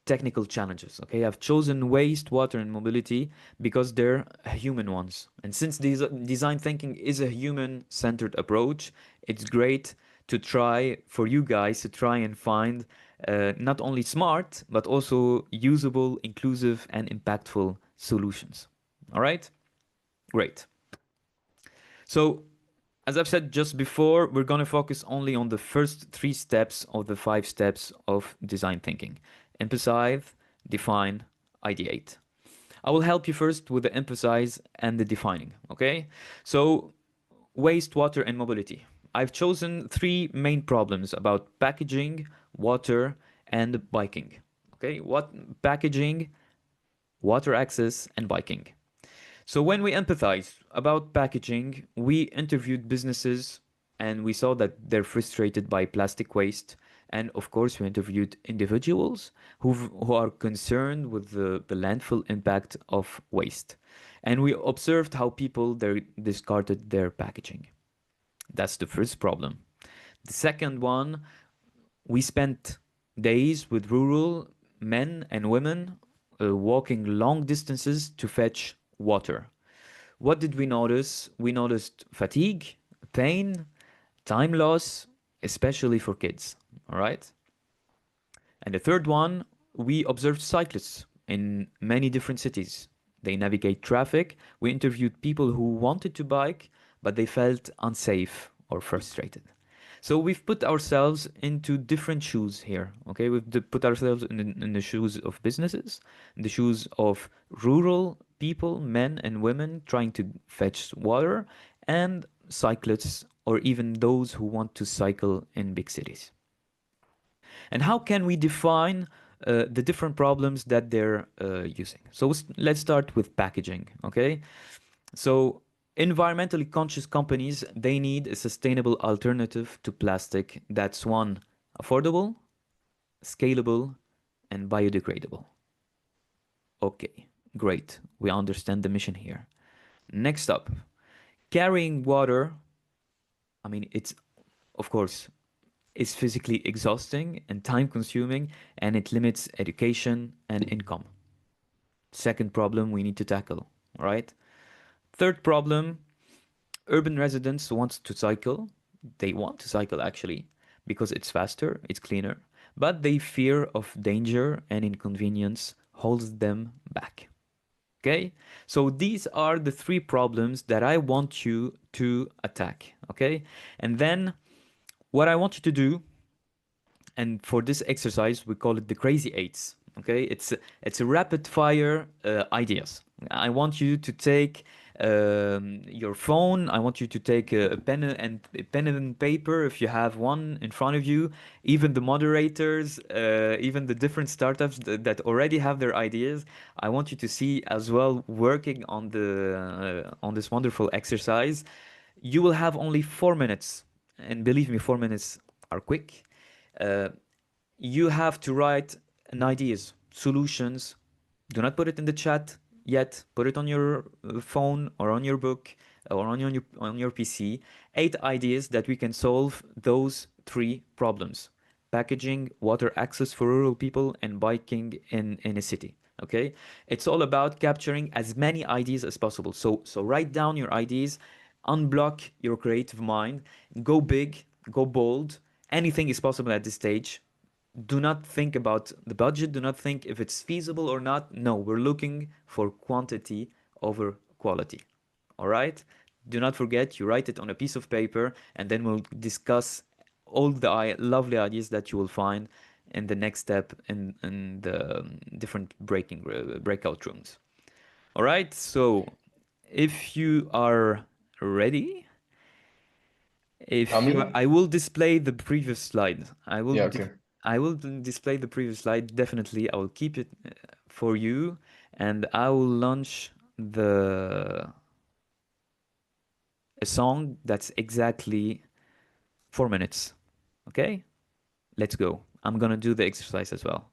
technical challenges. Okay, I've chosen waste, water, and mobility because they're human ones. And since design thinking is a human-centered approach, it's great to try for you guys to try and find not only smart but also usable, inclusive, and impactful solutions. All right, great. So, as I've said just before, we're going to focus only on the first 3 steps of the 5 steps of design thinking. Emphasize, define, ideate. I will help you first with the emphasize and the defining, okay? So, waste, water, and mobility. I've chosen 3 main problems about packaging, water, and biking. Okay, what packaging, water access, and biking. So when we empathize about packaging, we interviewed businesses and we saw that they're frustrated by plastic waste. And of course, we interviewed individuals who are concerned with the landfill impact of waste. And we observed how people discarded their packaging. That's the first problem. The second one, we spent days with rural men and women walking long distances to fetch water. What did we notice? We noticed fatigue, pain, time loss, especially for kids. All right. And the third one, we observed cyclists in many different cities. They navigate traffic. We interviewed people who wanted to bike, but they felt unsafe or frustrated. So we've put ourselves into different shoes here. Okay, we've put ourselves in the shoes of businesses, in the shoes of rural people, men and women trying to fetch water, and cyclists or even those who want to cycle in big cities. And how can we define the different problems that they're using? So let's start with packaging. Okay, so environmentally conscious companies, they need a sustainable alternative to plastic that's one, affordable, scalable, and biodegradable. Okay, great. We understand the mission here. Next up, carrying water. I mean, it's, of course, is physically exhausting and time consuming, and it limits education and income. Second problem we need to tackle, right? Third problem, urban residents want to cycle. They want to cycle actually because it's faster, it's cleaner, but they fear of danger and inconvenience holds them back. Okay, so these are the 3 problems that I want you to attack. Okay, and then what I want you to do, and for this exercise we call it the crazy eights. Okay, it's a rapid fire ideas. I want you to take your phone. I want you to take a pen and paper if you have one in front of you. Even the moderators, even the different startups that already have their ideas, I want you to see as well working on this wonderful exercise. You will have only 4 minutes, and believe me, 4 minutes are quick. You have to write an ideas, solutions. Do not put it in the chat yet. Put it on your phone or on your book or on your PC. 8 ideas that we can solve those 3 problems: packaging, water access for rural people, and biking in a city. Okay, it's all about capturing as many ideas as possible. So write down your ideas, unblock your creative mind, go big, go bold. Anything is possible at this stage. Do not think about the budget. Do not think if it's feasible or not. No, we're looking for quantity over quality. All right? Do not forget, you write it on a piece of paper, and then we'll discuss all the lovely ideas that you will find in the next step in the different breakout rooms. All right, so if you are ready, I will display the previous slide. I will display the previous slide, definitely. I will keep it for you, and I will launch a song that's exactly 4 minutes. Okay? Let's go. I'm gonna do the exercise as well.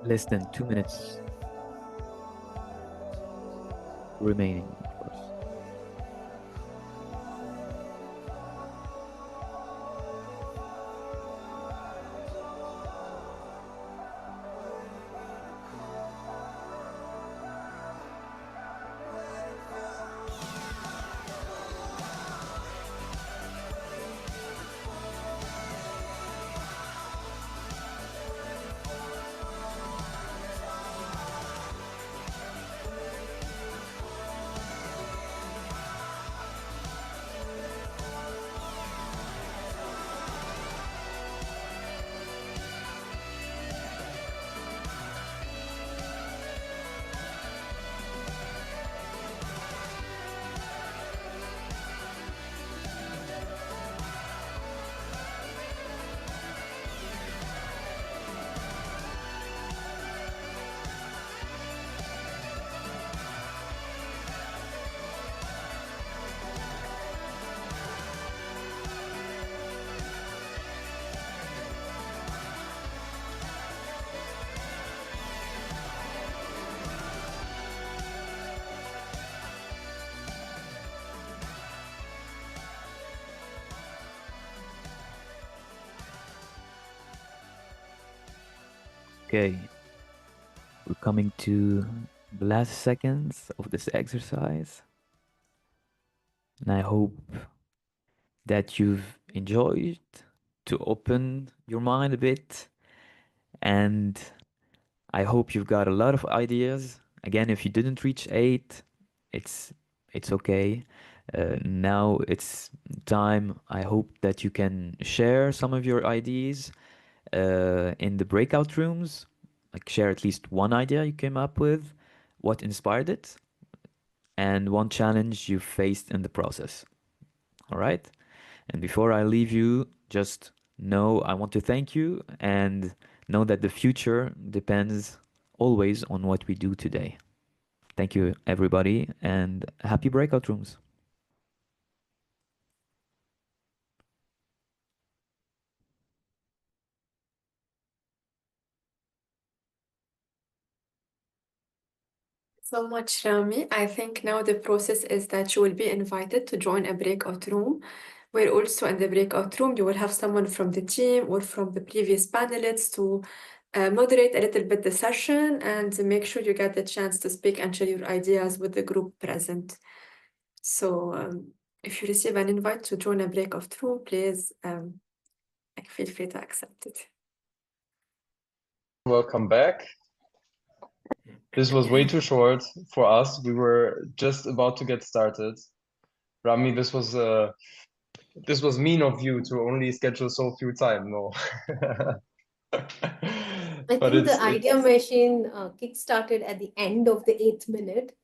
Less than 2 minutes remaining, of course. Okay, we're coming to the last seconds of this exercise, and I hope that you've enjoyed to open your mind a bit, and I hope you've got a lot of ideas. Again, if you didn't reach 8, it's okay. Now it's time. I hope that you can share some of your ideas in the breakout rooms, like share at least one idea you came up with, what inspired it, and one challenge you faced in the process. All right? And before I leave you, just No, I want to thank you and know that the future depends always on what we do today. Thank you, everybody, and happy breakout rooms. So much, Rami. I think now the process is that you will be invited to join a breakout room, where also in the breakout room you will have someone from the team or from the previous panelists to moderate a little bit the session and make sure you get the chance to speak and share your ideas with the group present. So if you receive an invite to join a breakout room, please feel free to accept it. Welcome back. This was way too short for us. We were just about to get started. Rami, this was mean of you to only schedule so few time. No. I think the idea machine kick-started at the end of the 8th minute.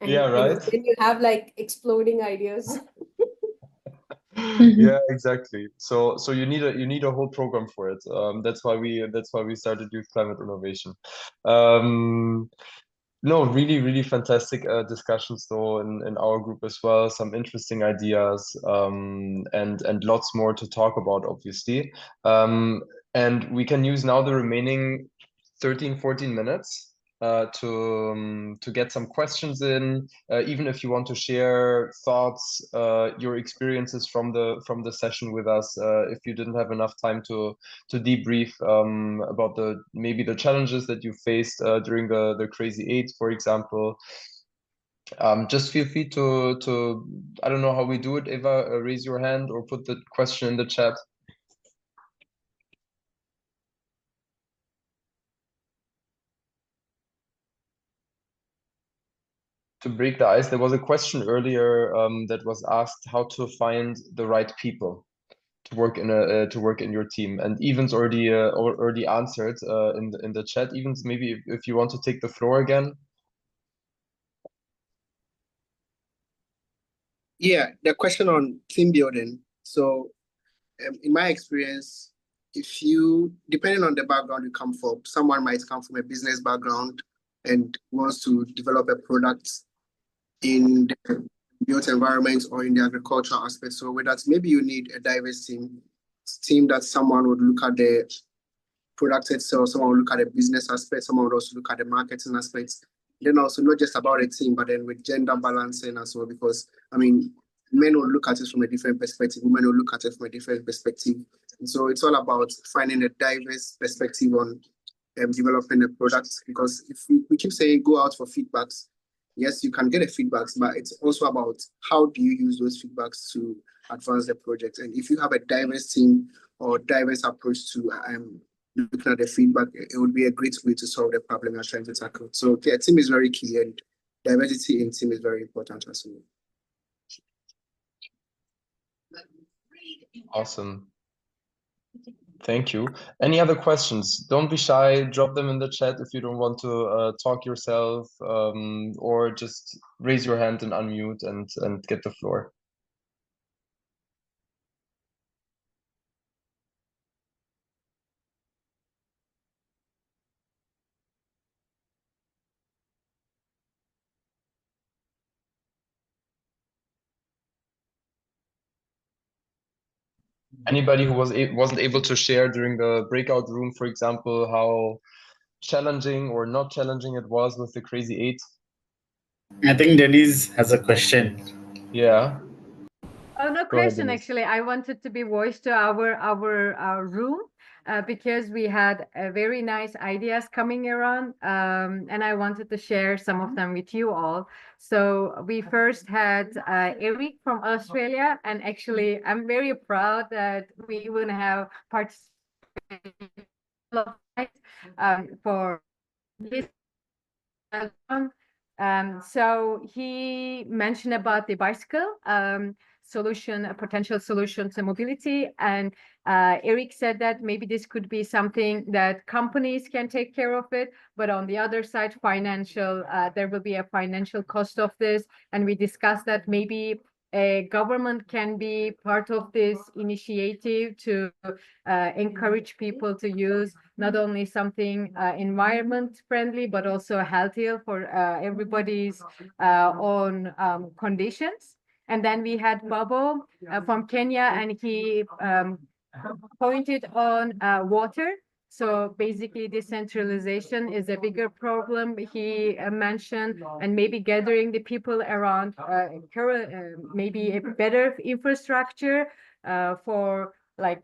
And yeah, right. Then you have like exploding ideas. Yeah, exactly. So you need a whole program for it. That's why we started Youth Climate Innovation. No, really fantastic discussions though in our group as well. Some interesting ideas and lots more to talk about, obviously. And we can use now the remaining 13-14 minutes to get some questions in, even if you want to share thoughts, your experiences from the session with us, if you didn't have enough time to debrief about maybe the challenges that you faced during the Crazy 8, for example. Just feel free to I don't know how we do it, Eva, raise your hand or put the question in the chat. To break the ice, there was a question earlier that was asked how to find the right people to work in your team, and Evans already answered in the chat. Evans, maybe if you want to take the floor again. Yeah, the question on team building. So, in my experience, if you, depending on the background you come from, someone might come from a business background and wants to develop a product in the built environment or in the agricultural aspect. So with that, maybe you need a diverse team that someone would look at the product itself, someone would look at the business aspect, someone would also look at the marketing aspects. Then also not just about a team, but then with gender balancing as well, because I mean, men will look at it from a different perspective, women will look at it from a different perspective. And so it's all about finding a diverse perspective on developing a product, because if we keep saying go out for feedbacks, yes, you can get a feedbacks, but it's also about how do you use those feedbacks to advance the project. And if you have a diverse team or diverse approach to looking at the feedback, it would be a great way to solve the problem you're trying to tackle. So yeah, team is very key, and diversity in team is very important as well. Awesome. Thank you. Any other questions? Don't be shy. Drop them in the chat if you don't want to talk yourself, or just raise your hand and unmute and get the floor. Anybody who wasn't able to share during the breakout room, for example, how challenging or not challenging it was with the Crazy 8? I think Denise has a question. Yeah. Oh, no question. Actually, I wanted to be voice to our room because we had very nice ideas coming around, and I wanted to share some of them with you all. So we first had Eric from Australia, and actually, I'm very proud that we even have participated for this. So he mentioned about the bicycle solution, a potential solution to mobility. And Eric said that maybe this could be something that companies can take care of it. But on the other side, financial, there will be a financial cost of this. And we discussed that maybe a government can be part of this initiative to encourage people to use not only something environment friendly, but also healthier for everybody's own conditions. And then we had Babo from Kenya, and he pointed on water. So basically, decentralization is a bigger problem he mentioned, and maybe gathering the people around maybe a better infrastructure for like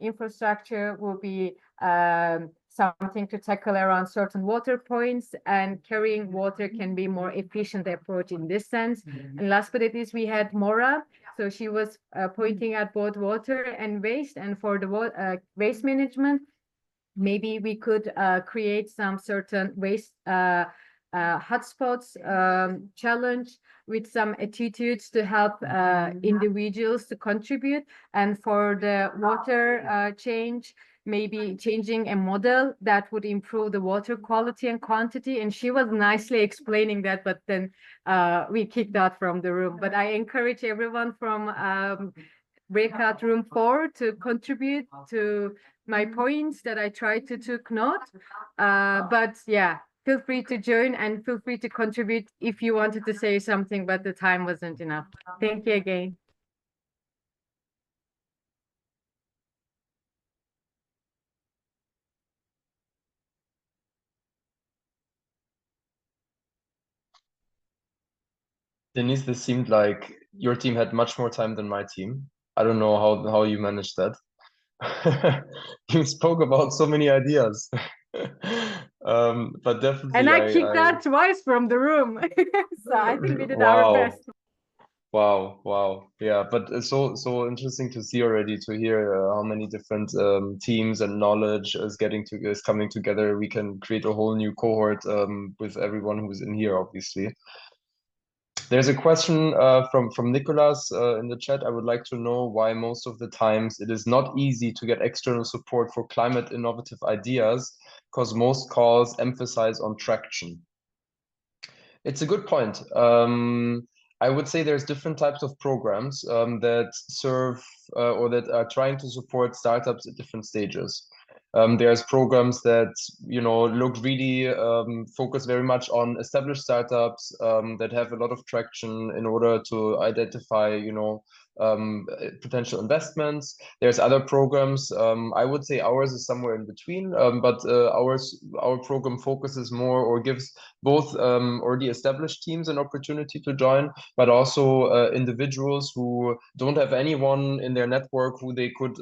infrastructure will be something to tackle around certain water points, and carrying water can be more efficient approach in this sense. And last but not least, we had Mora. So she was pointing at both water and waste, and for the waste management, maybe we could create some certain waste hotspots challenge with some attitudes to help individuals to contribute. And for the water change, maybe changing a model that would improve the water quality and quantity. And she was nicely explaining that, but then we kicked out from the room. But I encourage everyone from breakout room 4 to contribute to my points that I tried to took note. But yeah, feel free to join and feel free to contribute if you wanted to say something, but the time wasn't enough. Thank you again. Denise, this seemed like your team had much more time than my team. I don't know how you managed that. You spoke about so many ideas. But definitely, And I kicked out twice from the room. So I think we did our wow. best. Wow. Yeah, but it's so interesting to see already, to hear how many different teams and knowledge is coming together. We can create a whole new cohort with everyone who's in here, obviously. There's a question from Nicolas in the chat. I would like to know why most of the times it is not easy to get external support for climate innovative ideas, because most calls emphasize on traction. It's a good point. I would say there's different types of programs that serve or that are trying to support startups at different stages. There's programs that look really focus very much on established startups that have a lot of traction in order to identify potential investments. There's other programs. I would say ours is somewhere in between, but our program focuses more or gives both already established teams an opportunity to join, but also individuals who don't have anyone in their network who they could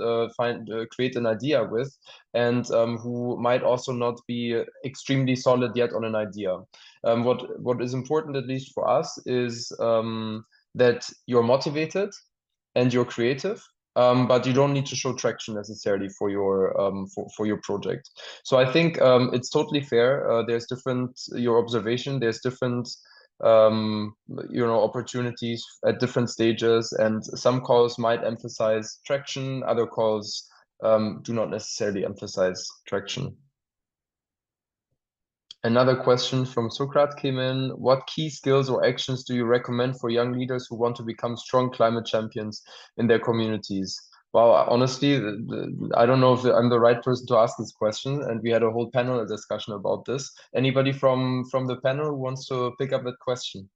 create an idea with, and who might also not be extremely solid yet on an idea. What is important, at least for us, is that you're motivated and you're creative, but you don't need to show traction necessarily for your project. So I think it's totally fair. There's your observation. There's different opportunities at different stages, and some calls might emphasize traction. Other calls do not necessarily emphasize traction. Another question from Sokrat came in. What key skills or actions do you recommend for young leaders who want to become strong climate champions in their communities? Well, honestly, I don't know if I'm the right person to ask this question, and we had a whole panel discussion about this. Anybody from the panel who wants to pick up that question?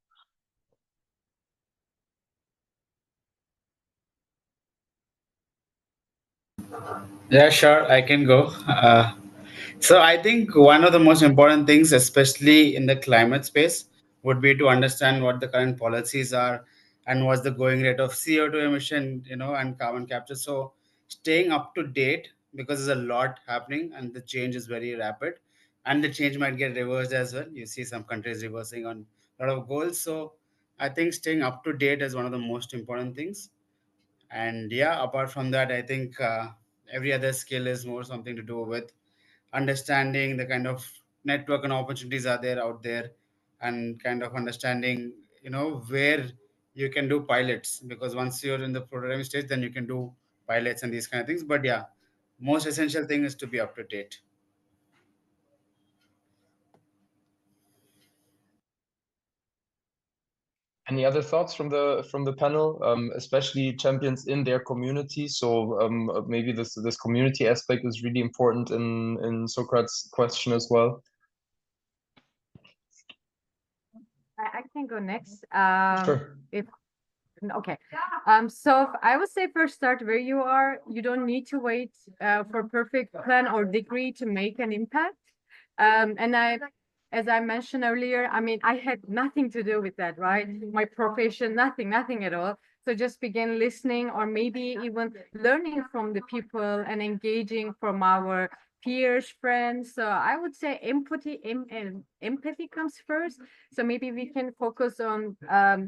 Yeah, sure, I can go. So I think one of the most important things, especially in the climate space, would be to understand what the current policies are and what's the going rate of CO2 emission, and carbon capture. So staying up to date, because there's a lot happening and the change is very rapid, and the change might get reversed as well. You see some countries reversing on a lot of goals. So I think staying up to date is one of the most important things. And yeah, apart from that, I think every other skill is more something to do with understanding the kind of network and opportunities are there out there, and kind of understanding where you can do pilots, because once you're in the prototyping stage, then you can do pilots and these kind of things. But yeah, most essential thing is to be up to date. Any other thoughts from the panel, especially champions in their community? So maybe this community aspect is really important in Socrates' question as well. I can go next. Sure. Okay. So I would say first start where you are. You don't need to wait for perfect plan or degree to make an impact. And as I mentioned earlier, I mean, I had nothing to do with that, right? My profession, nothing at all. So just begin listening or maybe even learning from the people and engaging from our peers, friends. So I would say empathy comes first. So maybe we can focus on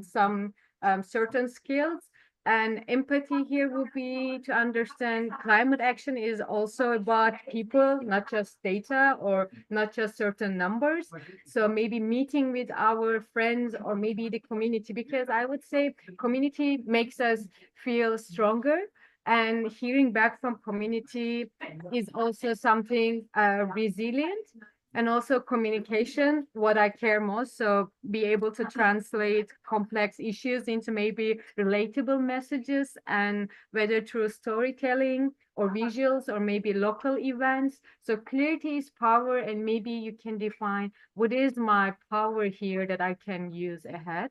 some certain skills. And empathy here would be to understand climate action is also about people, not just data or not just certain numbers. So maybe meeting with our friends or maybe the community, because I would say community makes us feel stronger. And hearing back from community is also something resilient. And also communication, what I care most. So be able to translate complex issues into maybe relatable messages, and whether through storytelling or visuals or maybe local events. So clarity is power, and maybe you can define what is my power here that I can use ahead.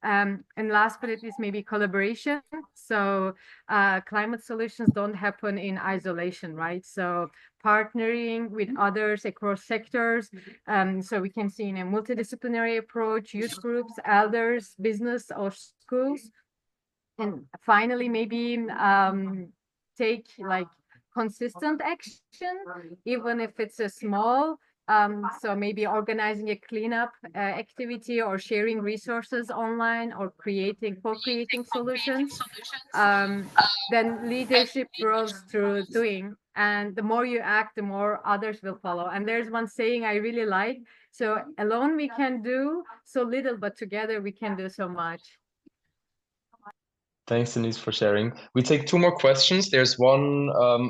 And last but not least, maybe collaboration. So climate solutions don't happen in isolation, right? So partnering with others across sectors. So we can see in a multidisciplinary approach, youth groups, elders, business or schools. And finally, maybe take like consistent action, even if it's a small. So maybe organizing a cleanup activity or sharing resources online or co-creating solutions. Then leadership grows through doing. And the more you act, the more others will follow. And there's one saying I really like. So alone we can do so little, but together we can do so much. Thanks, Denise, for sharing. We take two more questions. There's one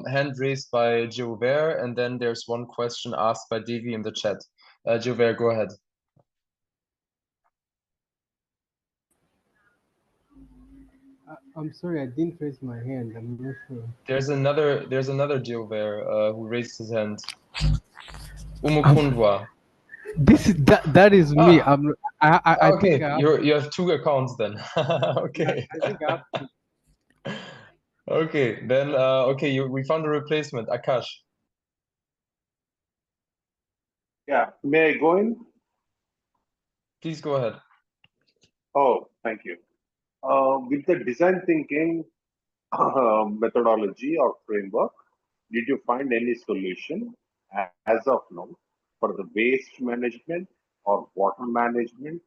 hand raised by Gilbert, and then there's one question asked by Devi in the chat. Gilbert, go ahead. I'm sorry, I didn't raise my hand. I'm not sure. There's another Gilbert who raised his hand. Umukundwa. That is me. I Okay, think you have two accounts then. Okay. I think I have to. Okay, then okay, we found a replacement, Akash. Yeah, may I go in? Please go ahead. Oh, thank you. With the design thinking methodology or framework, did you find any solution as of now for the waste management or water management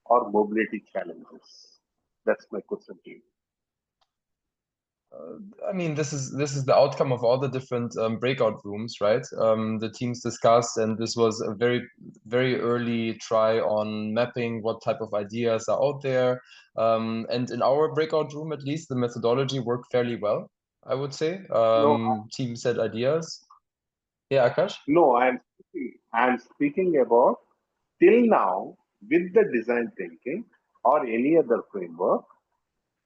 or mobility challenges? That's my question to you. I mean, this is the outcome of all the different breakout rooms, right? The teams discussed, and this was a very early try on mapping what type of ideas are out there. And in our breakout room, at least, the methodology worked fairly well, I would say. Teams had ideas. Yeah, Akash? No, I'm speaking about till now with the design thinking or any other framework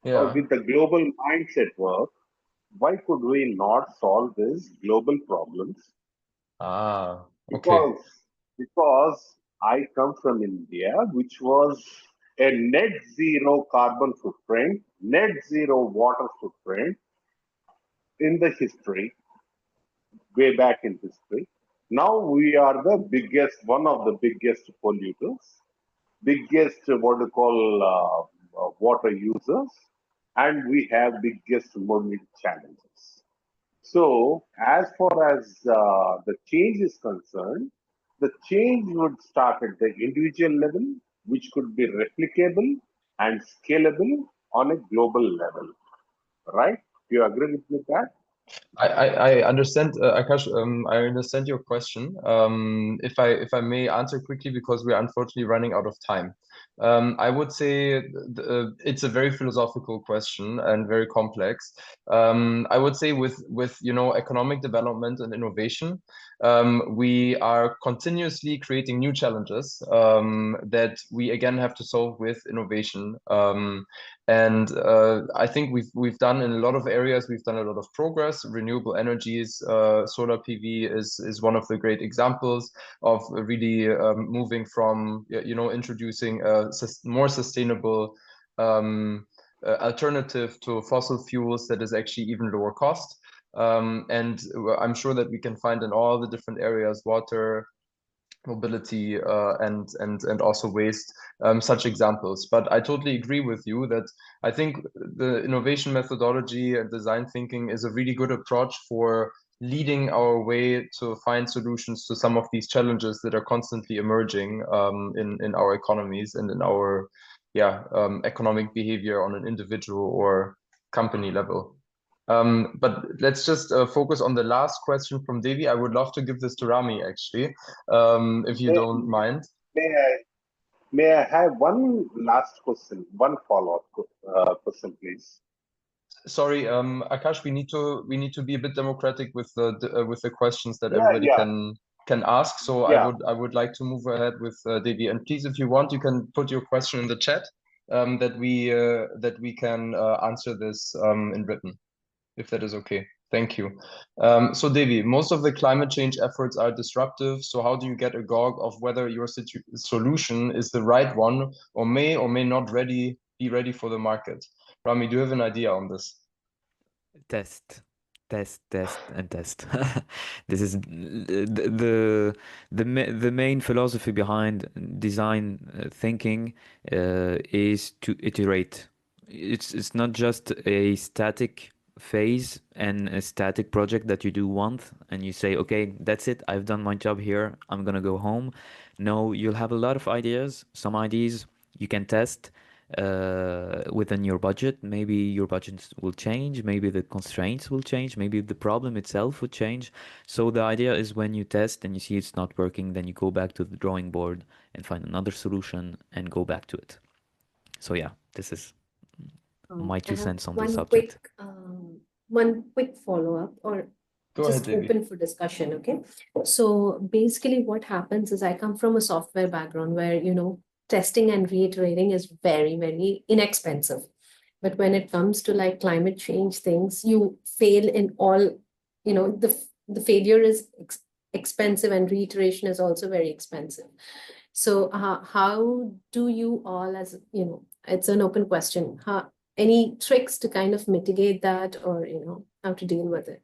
or with the global mindset work. Why could we not solve these global problems? Okay. Because I come from India, which was a net zero carbon footprint, net zero water footprint in the history, way back in history. Now we are the biggest, one of the biggest polluters, biggest what you call water users, and we have biggest mobility challenges. So, as far as the change is concerned, the change would start at the individual level, which could be replicable and scalable on a global level. Right? Do you agree with me that? I understand, Akash. I understand your question. If I may answer quickly, because we are unfortunately running out of time. I would say it's a very philosophical question and very complex. I would say with economic development and innovation, we are continuously creating new challenges that we again have to solve with innovation. And I think we've done in a lot of areas, we've done a lot of progress. Renewable energies, solar PV is one of the great examples of really moving from, introducing a more sustainable alternative to fossil fuels that is actually even lower cost. And I'm sure that we can find in all the different areas, water, mobility, and also waste, such examples. But I totally agree with you that I think the innovation methodology and design thinking is a really good approach for leading our way to find solutions to some of these challenges that are constantly emerging in our economies and in our economic behavior on an individual or company level. But let's just focus on the last question from Devi. I would love to give this to Rami, actually, if you don't mind. May I have one last question, one follow-up question, please? Sorry, Akash, we need to be a bit democratic with the questions that everybody can ask. So I would like to move ahead with Devi. And please, if you want, you can put your question in the chat that we can answer this in written, if that is okay. Thank you. So Devi, most of the climate change efforts are disruptive. So how do you get a gauge of whether your solution is the right one or may not be ready for the market? Rami, do you have an idea on this? Test, and test. This is the main philosophy behind design thinking is to iterate. It's not just a static phase and a static project that you do once and you say, okay, that's it, I've done my job here, I'm gonna go home. No, you'll have a lot of ideas. Some ideas you can test within your budget. Maybe your budget will change, maybe the constraints will change, maybe the problem itself will change. So the idea is when you test and you see it's not working, then you go back to the drawing board and find another solution and go back to it. So yeah, this is my 2 cents on the subject. One quick follow-up, or Go just ahead, open for discussion, okay? So basically what happens is I come from a software background where, testing and reiterating is very, very inexpensive. But when it comes to like climate change things, you fail in all, the failure is expensive and reiteration is also very expensive. So how do you all, as, it's an open question, any tricks to kind of mitigate that, or, how to deal with it?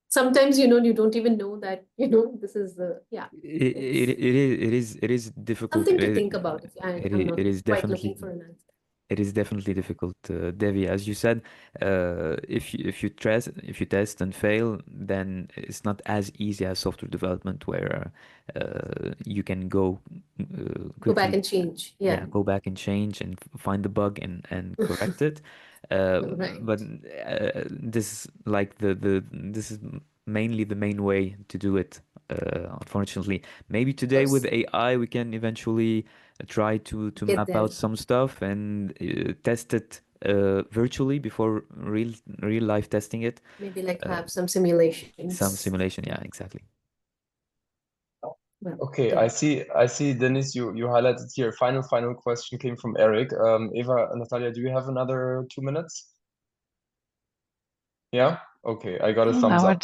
Sometimes, you don't even know that, this is the, It is difficult. Something to think about. I'm not It is quite definitely looking for an answer. It is definitely difficult, Devi. As you said, if you test and fail, then it's not as easy as software development, where you can go Go back quickly. and change. Yeah. Go back and change and find the bug and correct it. Right. But this is like this is mainly the main way to do it. Unfortunately, maybe today with AI we can eventually try to Get map there. out some stuff and test it virtually before real life testing it. Maybe like have some simulations. Some simulation, yeah, exactly. Well, Okay, yeah. I see, Dennis, you highlighted here. Final question came from Eric. Eva, Natalia, do you have another 2 minutes? Yeah? Okay, I got a thumbs up.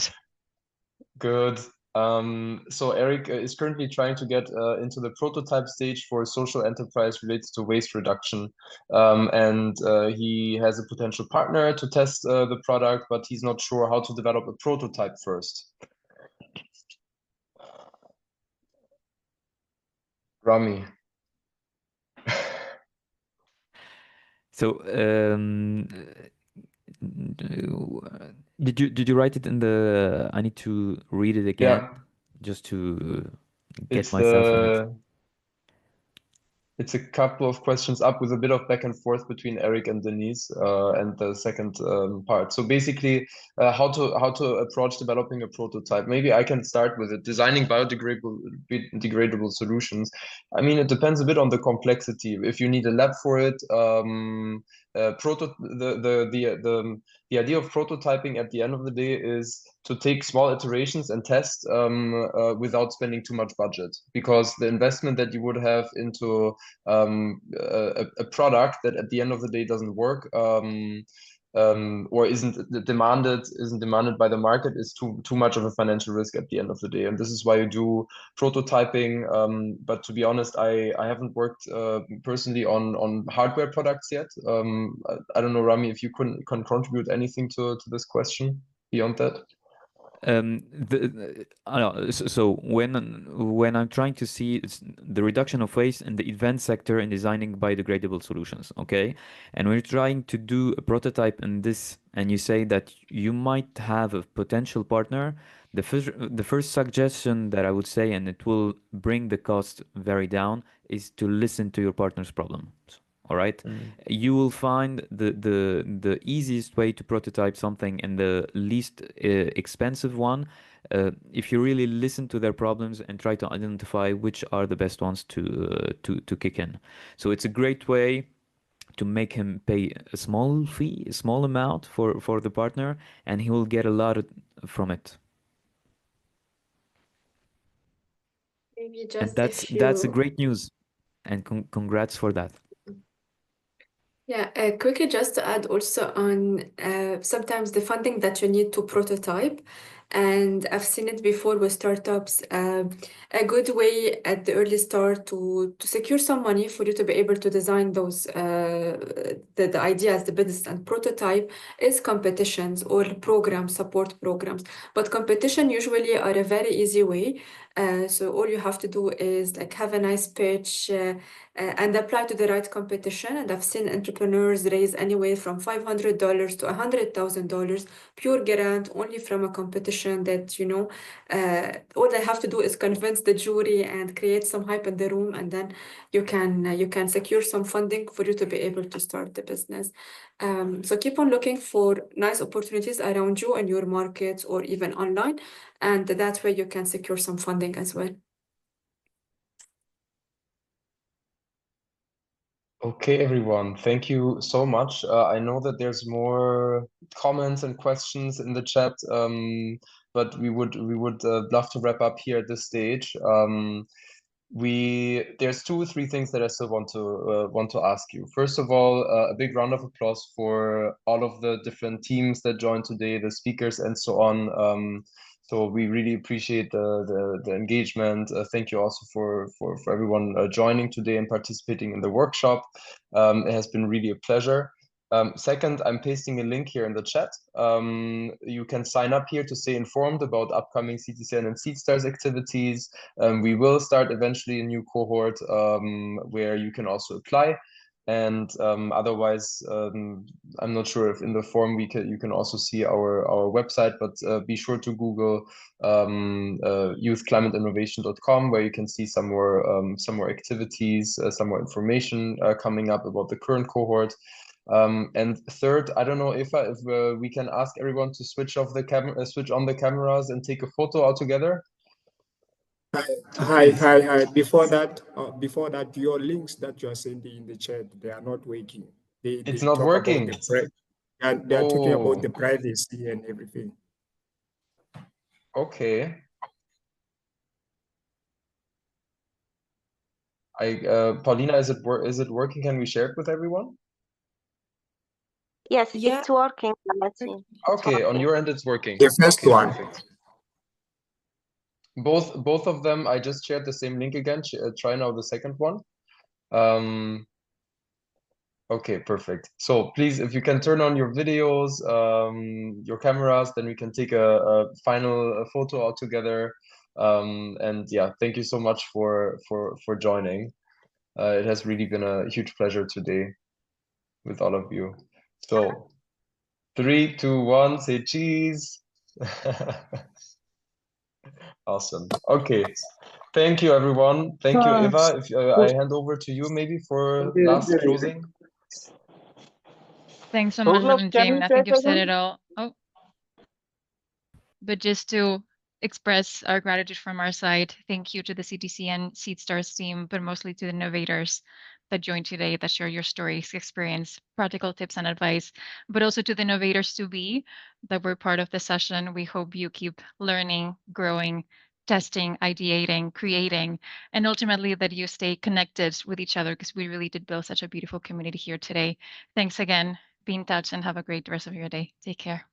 Good. So Eric is currently trying to get into the prototype stage for a social enterprise related to waste reduction. And he has a potential partner to test the product, but he's not sure how to develop a prototype first. Rami. So did you write it in the? I need to read it again, Yeah. just to get It's myself in it. It's a couple of questions up with a bit of back and forth between Eric and Denise, and the second part. So basically, how to approach developing a prototype. Maybe I can start with it. Designing biodegradable solutions. I mean, it depends a bit on the complexity. If you need a lab for it, the idea of prototyping at the end of the day is to take small iterations and test without spending too much budget, because the investment that you would have into a product that at the end of the day doesn't work, or isn't demanded by the market, is too much of a financial risk at the end of the day. And this is why you do prototyping. But to be honest, I haven't worked personally on hardware products yet. I don't know, Rami, if you can contribute anything to this question beyond that. So when I'm trying to see the reduction of waste in the event sector in designing biodegradable solutions, okay, and we're trying to do a prototype in this, and you say that you might have a potential partner, the first suggestion that I would say, and it will bring the cost very down, is to listen to your partner's problems. All right, you will find the easiest way to prototype something and the least expensive one if you really listen to their problems and try to identify which are the best ones to kick in. So it's a great way to make him pay a small fee, a small amount for the partner, and he will get a lot from it. Maybe And just that's a great news, and congrats for that. Yeah, quickly just to add also on sometimes the funding that you need to prototype, and I've seen it before with startups, a good way at the early start to secure some money for you to be able to design those the ideas, the business and prototype is competitions or support programs. But competition usually are a very easy way. So all you have to do is like have a nice pitch and apply to the right competition. And I've seen entrepreneurs raise anywhere from $500 to $100,000 pure grant only from a competition that, all they have to do is convince the jury and create some hype in the room, and then you can secure some funding for you to be able to start the business. So keep on looking for nice opportunities around you in your markets or even online, and that way you can secure some funding as well. Okay, everyone, thank you so much. I know that there's more comments and questions in the chat, but we would love to wrap up here at this stage. There's 2 or 3 things that I still want to ask you. First of all, a big round of applause for all of the different teams that joined today, the speakers and so on. So we really appreciate the engagement. Thank you also for everyone joining today and participating in the workshop. It has been really a pleasure. Second, I'm pasting a link here in the chat. You can sign up here to stay informed about upcoming CTCN and Seedstars activities. We will start eventually a new cohort where you can also apply. And otherwise, I'm not sure if in the form you can also see our website, but be sure to Google youthclimateinnovation.com, where you can see some more activities, some more information coming up about the current cohort. And third, I don't know if we can ask everyone to switch on the cameras and take a photo all together. Hi. Before that, your links that you are sending in the chat, they are not working. It's not working. They are talking about the privacy and everything. Okay. Paulina, is it working? Can we share it with everyone? Yes, it's working. Let's see. Okay, on your end it's working. The first one. Perfect. Both of them, I just shared the same link again. Try now the second one. Okay, perfect. So please, if you can turn on your videos, your cameras, then we can take a final photo all together. And yeah, thank you so much for joining. It has really been a huge pleasure today with all of you. So 3, 2, 1, say cheese. Awesome. Okay. Thank you, everyone. Thank you, Eva. If I Cool. hand over to you maybe for last closing. Thanks so much, Douglas, Jim. can you I think take you've said again? it all. Oh, but just to express our gratitude from our side, thank you to the CTCN Seedstars team, but mostly to the innovators that joined today, that share your stories, experience, practical tips and advice, but also to the innovators to be that were part of the session. We hope you keep learning, growing, testing, ideating, creating, and ultimately that you stay connected with each other, because we really did build such a beautiful community here today. Thanks again. Be in touch and have a great rest of your day. Take care.